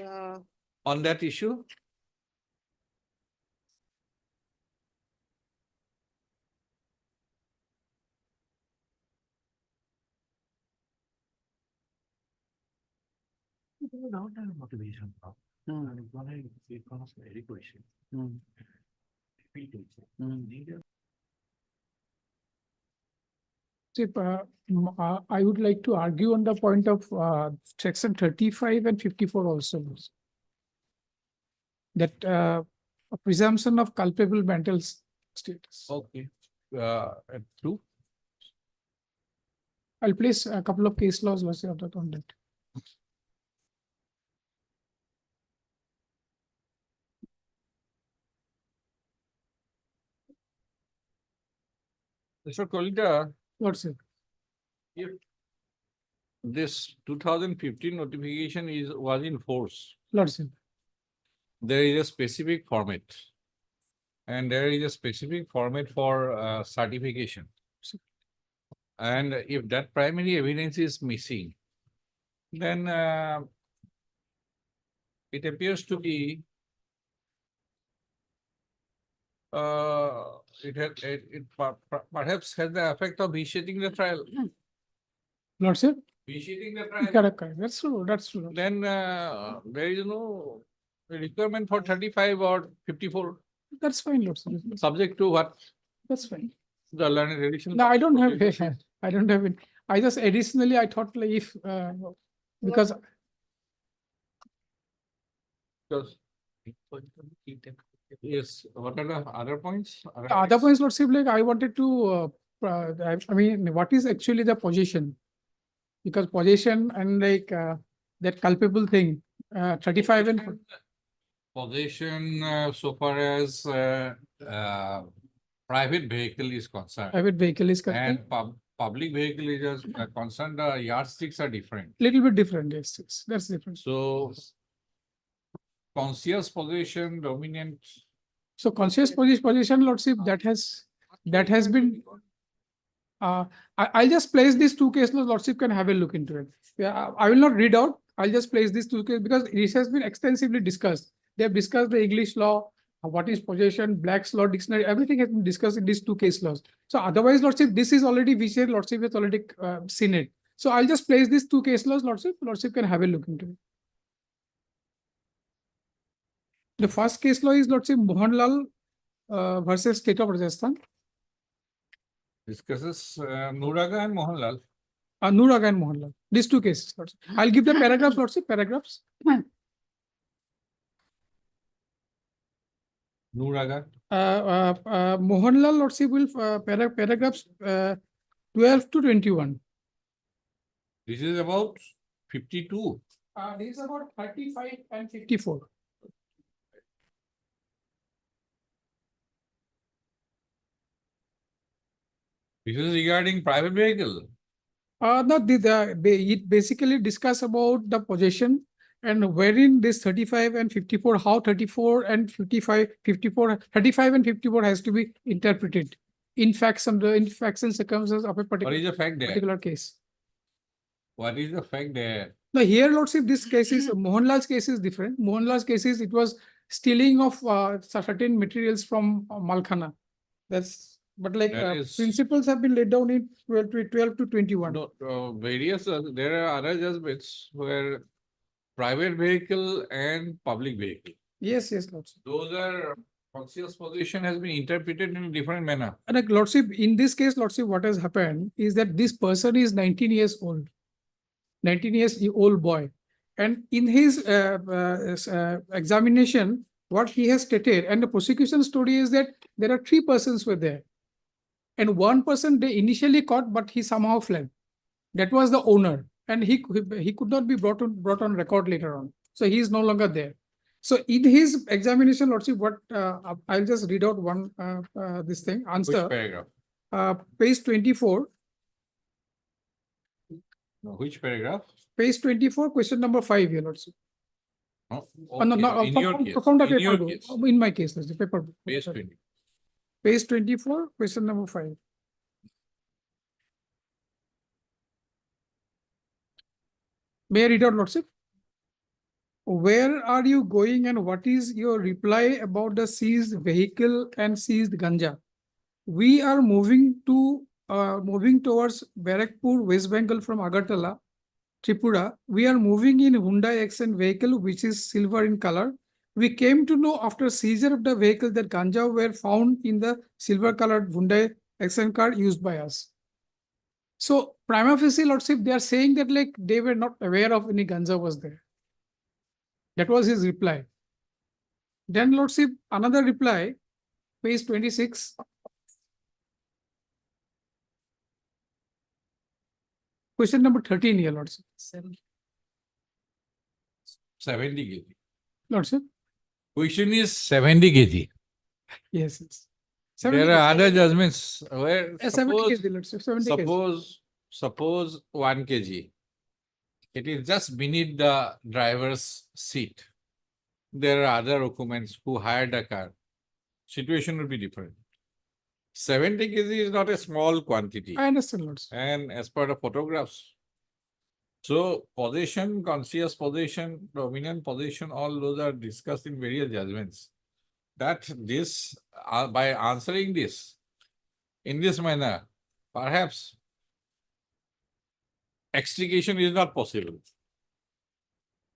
on that issue? I would like to argue on the point of section 35 and 54 also. That a presumption of culpable mental status. Okay. True. I'll place a couple of case laws on that. Mr. Kolita, What's it? this 2015 notification was in force. Lord's it. There is a specific format. And there is a specific format for certification. And if that primary evidence is missing, then it appears to be perhaps has the effect of vitiating the trial. Lord's it. Vitiating the trial. Correct. That's true. That's true. Then there is no requirement for 35 or 54, That's fine, Lord's it. subject to what That's fine. the learned additional. No, I don't have it. I don't have it. I just additionally, I thought like if, because Because- Yes, what are the other points? the other points, Lordship, like I wanted to, I mean, what is actually the position? Because position and like that culpable thing, 35 and Possession, so far as private vehicle is concerned. private vehicle is And correct. public vehicle is concerned, the yardsticks are different. Little bit different, yes, that's different. So conscious possession, dominant. So conscious position, Lordship, that has been, I'll just place these 2 cases, Lordship can have a look into it. Yeah, I will not read out, I'll just place these 2 cases because this has been extensively discussed. They have discussed the English law, what is possession, Black's law dictionary, everything has been discussed in these 2 case laws. So otherwise, Lordship, this is already viciated, Lordship has already seen it. So I'll just place these 2 case laws, Lordship can have a look into it. The first case law is Lordship Mohanlal versus State of Rajasthan. Discusses Nuraga and Mohanlal. Nuraga and Mohanlal. These 2 cases, Lordship. I'll give the paragraphs, Lordship, paragraphs. Nuraga. Mohanlal, Lordship, will paragraphs 12 to 21. This is about 52. This is about 35 and 54. This is regarding private vehicle. No, it basically discuss about the possession and wherein this 35 and 54, how 34 and 55, 54, 35 and 54 has to be interpreted. In facts and circumstances of a What is the fact there? particular case. What is the fact there? Now here, Lordship, this case is, Mohanlal's case is different. Mohanlal's case is, it was stealing of certain materials from Malkhana. but like There is- principles have been laid down in 12 to 21. No, various, there are other judgments where private vehicle and public vehicle. Yes, yes, Lordship. Those are conscious position has been interpreted in a different manner. And like Lordship, in this case, Lordship, what has happened is that this person is 19 years old. 19 years old boy. And in his examination, what he has stated, and the prosecution story is that there are 3 persons were there. And 1 person they initially caught, but he somehow fled. That was the owner. And he could not be brought on record later on. So he is no longer there. So in his examination, Lordship, what I'll just read out one this thing, Which answer, paragraph? page 24. No, which paragraph? Page 24, question number 5 here, Lordship. No, No, no, okay, in your case. from the In your paper, case, in my case, Lordship, paper. Page 20. Page 24, question number 5. May I read out, Lordship? Where are you going and what is your reply about the seized vehicle and seized ganja? We are moving towards Barakpur, West Bengal from Agartala, Tripura. We are moving in Hyundai Accent vehicle, which is silver in color. We came to know after seizure of the vehicle that ganja were found in the silver colored Hyundai Accent car used by us. So prima facie, Lordship, they are saying that like they were not aware of any ganja was there. That was his reply. Then Lordship, another reply, page 26. Question number 13 here, Lordship. 70 kg. Lordship, Question is 70 kg. yes, yes. 70 There are kg. other judgments where 70 suppose, kg, Lordship, 70 kg. suppose 1 kg. It is just beneath the driver's seat. There are other occupants who hired a car. Situation would be different. 70 kg is not a small quantity. I understand, Lordship. And as per the photographs. So possession, conscious possession, dominant possession, all those are discussed in various judgments. That this, by answering this in this manner, perhaps extrication is not possible.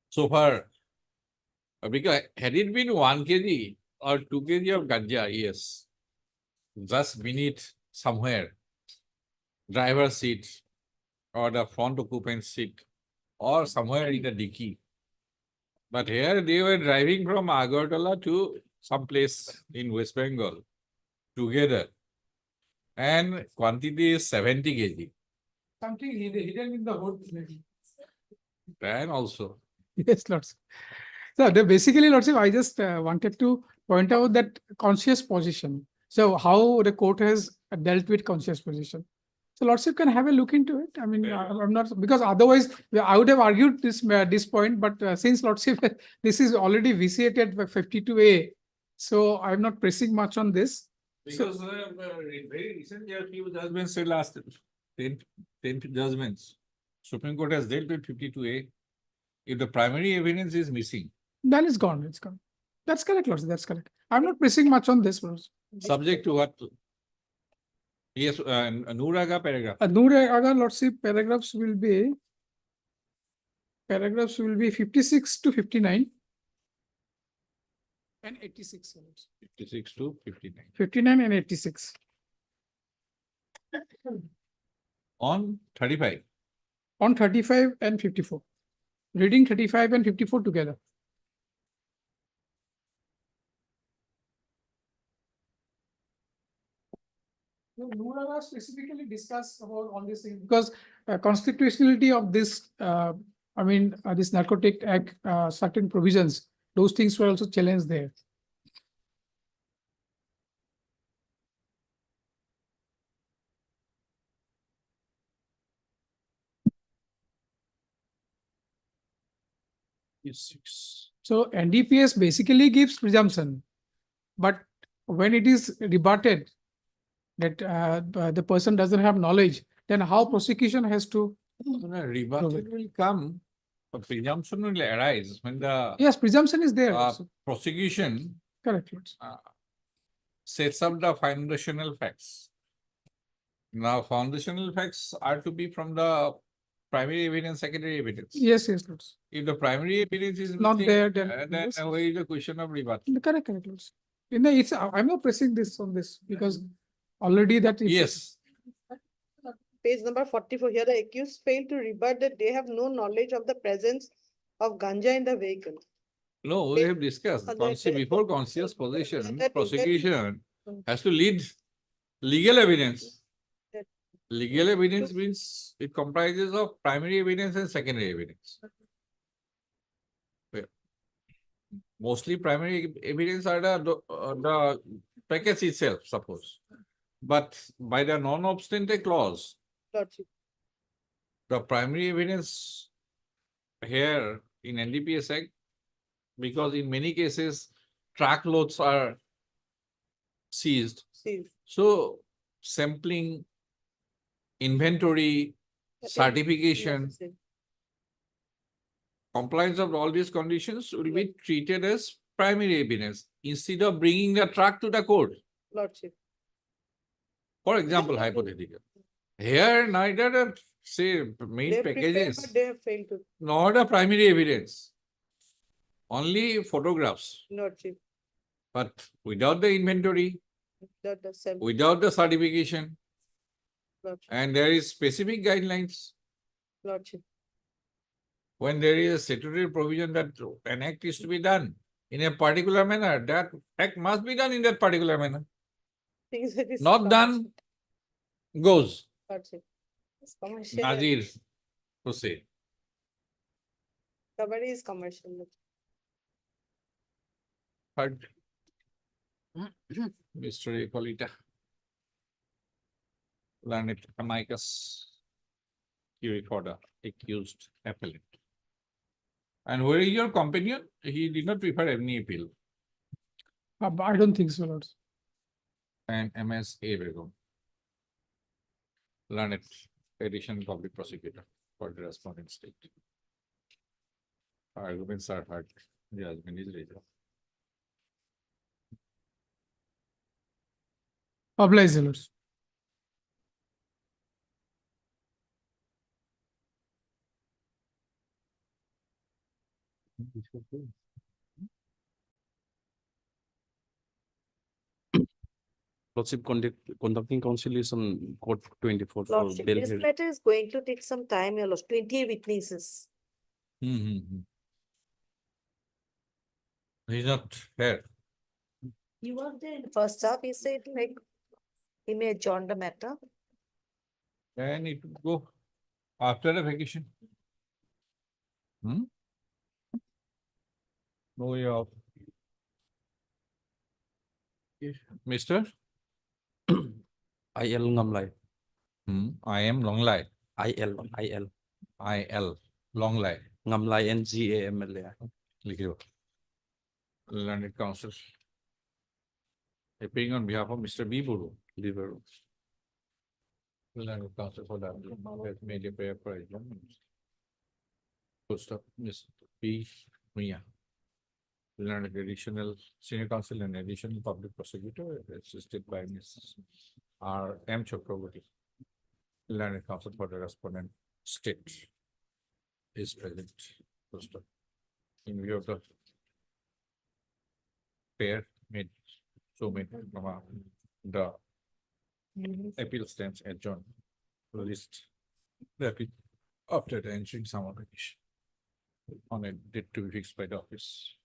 So far, because had it been 1 kg or 2 kg of ganja, yes, just beneath somewhere, driver's seat or the front occupant's seat or somewhere in the dicky. But here they were driving from Agartala to some place in West Bengal together. And quantity is 70 kg. Something hidden in the hood. Then also. Yes, Lordship. So basically, Lordship, I just wanted to point out that conscious position. So how the court has dealt with conscious position. So Lordship can have a look into it. I mean, I'm not, because otherwise I would have argued this point, but since Lordship, this is already vitiated by 52A. So I'm not pressing much on this. Because very recent few judgments said last 10 judgments. Supreme Court has dealt with 52A. If the primary evidence is missing, Then it's gone. It's gone. That's correct, Lordship. That's correct. I'm not pressing much on this, Lordship. subject to what? Yes, Nuraga paragraph. Nuraga, Lordship, paragraphs will be 56 to 59 and 86. Lordship. 56 to 59. 59 and 86. On 35. On 35 and 54. Reading 35 and 54 together. Nuraga specifically discuss about all these things because constitutionality of this, this Narcotic Act, certain provisions, those things were also challenged there. Yes. So NDPS basically gives presumption, but when it is rebutted that the person doesn't have knowledge, then how prosecution has to? Rebuttal will come, but presumption will arise when the Yes, presumption is there. prosecution Correct. Yes. sets up the foundational facts. Now, foundational facts are to be from the primary evidence, secondary evidence. Yes, Lords. If the primary evidence is Not missing, there, then then yes. where is the question of rebuttal? Correct, Lords. No, it's, I'm not pressing this on this because already that. Yes, Page number 44, here the accused failed to rebut that they have no knowledge of the presence of ganja in the vehicle. no, we have discussed, before conscious possession, prosecution has to lead legal evidence. That- Legal evidence means it comprises of primary evidence and secondary evidence. Mostly primary evidence are the package itself, suppose. But by the non-obstante clause, Lordship. the primary evidence here in NDPS Act, because in many cases, track loads are seized. See, So sampling, inventory, certification, yes, compliance of all these conditions will be treated as primary evidence instead of bringing the truck to the court. Lordship. For example, hypothetical. Here, neither the say main They prepared, packages but they have failed to, nor the primary evidence. Only photographs, Lordship, but without the inventory, that the same, without the certification, Lordship, and there is specific guidelines. Lordship. When there is a statutory provision that an act is to be done in a particular manner, that act must be done in that particular manner. Things that is Not done, goes. Lordship. It's commercial. Nazir Hussain. Kabaddi is commercial. Heard. Mr. Ecolita. Learned amicus curiae for the accused appellant. And where is your companion? He did not prefer any appeal. I don't think so, Lords. And MS A. Begum. Learned additional public prosecutor for the respondent state. Arguments are heard. Judgment is reserved. Oblige, Lords. Lordship conducting counsel is on court 24 for Lordship, bail this hearing. matter is going to take some time, your lordship, 20 witnesses. He's not fair. He was there in the first half, he said like, he may adjourn the matter. Then it will go after the vacation. No way off. Mister? IL Ngamlai. I am Longlai. IL. Longlai. Ngamlai NGAMLA. Likhido. Learned counsel. Appearing on behalf of Mr. B. Buru. Liver. Learned counsel for that. Has made a prayer for adjournment. Post of Ms. B. Mia. Learned additional senior counsel and additional public prosecutor assisted by Ms. R. M. Chakraborty. Learned counsel for the respondent state is present. Post of. In view of the pair made, so made, the appeal stands adjourned. List the appeal after the entering summer vacation on a date to be fixed by the office.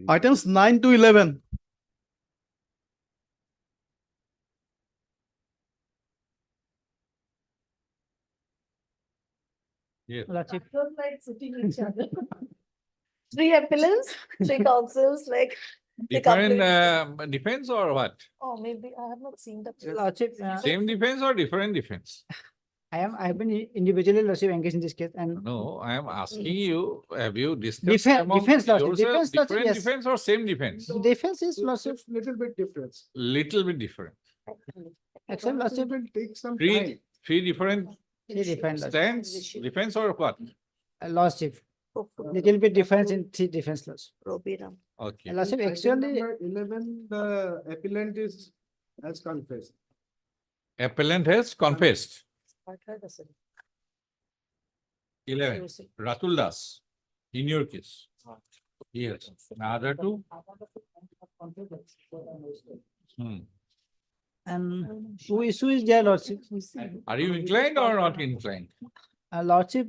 Items 9 to 11. Yes. Lordship. Like sitting each other. Three appellants, three counsels, like. they Different complete- defense or what? Oh, maybe I have not seen the. Lordship, Same defense or different defense? I have been individually Lordship engaged in this case and No, I am asking you, have you discussed Defense- among defense, Lordship, yourself defense, Lordship, different yes. defense or same defense? defense is Lordship, Little bit difference. Little bit different. except Lordship, Take some Three different three different Lordship. stands, defense or what? Lordship. Little bit difference in three difference laws. Robiram. Okay. Lordship, actually, 11, the appellant is has confessed. Appellant has confessed. Part heard, sir. 11, Ratul Das, in your case. Yes, other two? Hmm. and two issue is there, Lordship. Are you inclined or not inclined? Lordship,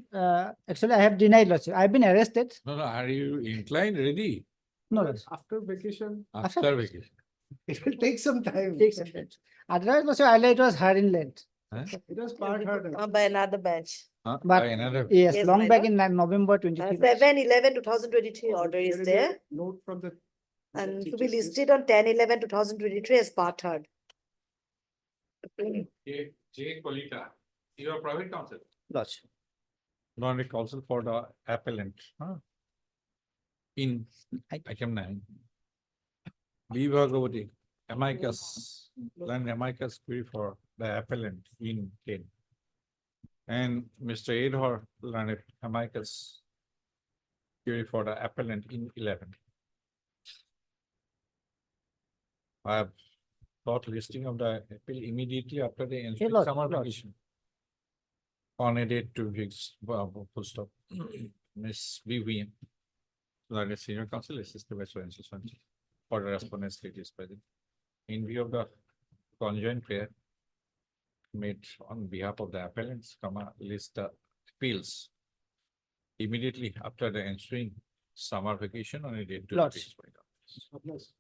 actually, I have denied Lordship. I've been arrested. No, no, are you inclined, ready? No, Lordship. After vacation, After vacation. it will take some time. Takes some time. Otherwise, Lordship, earlier it was heard in length. Huh? It was part heard. By another bench. Huh? But- By another. Yes, Yes, long my back lord. in November 23. 7/11/2023 order is there Note from the. and to be listed on 10/11/2023 as part heard. J. Colita, you are private counsel. Lordship. Non counsel for the appellant. Huh? In item 9. B. Bhagavati, amicus, land amicus query for the appellant in 10. And Mr. Adhar, land amicus query for the appellant in 11. I have got listing of the appeal immediately after the ensuing Lord, summer Lord. vacation. On a date to fix, full stop. Miss Vivian. Learned senior counsel assisted by so and so for the respondent state is present. In view of the conjoint prayer made on behalf of the appellants, list the appeals immediately after the ensuing summer vacation on a date to Lord. fix by the office.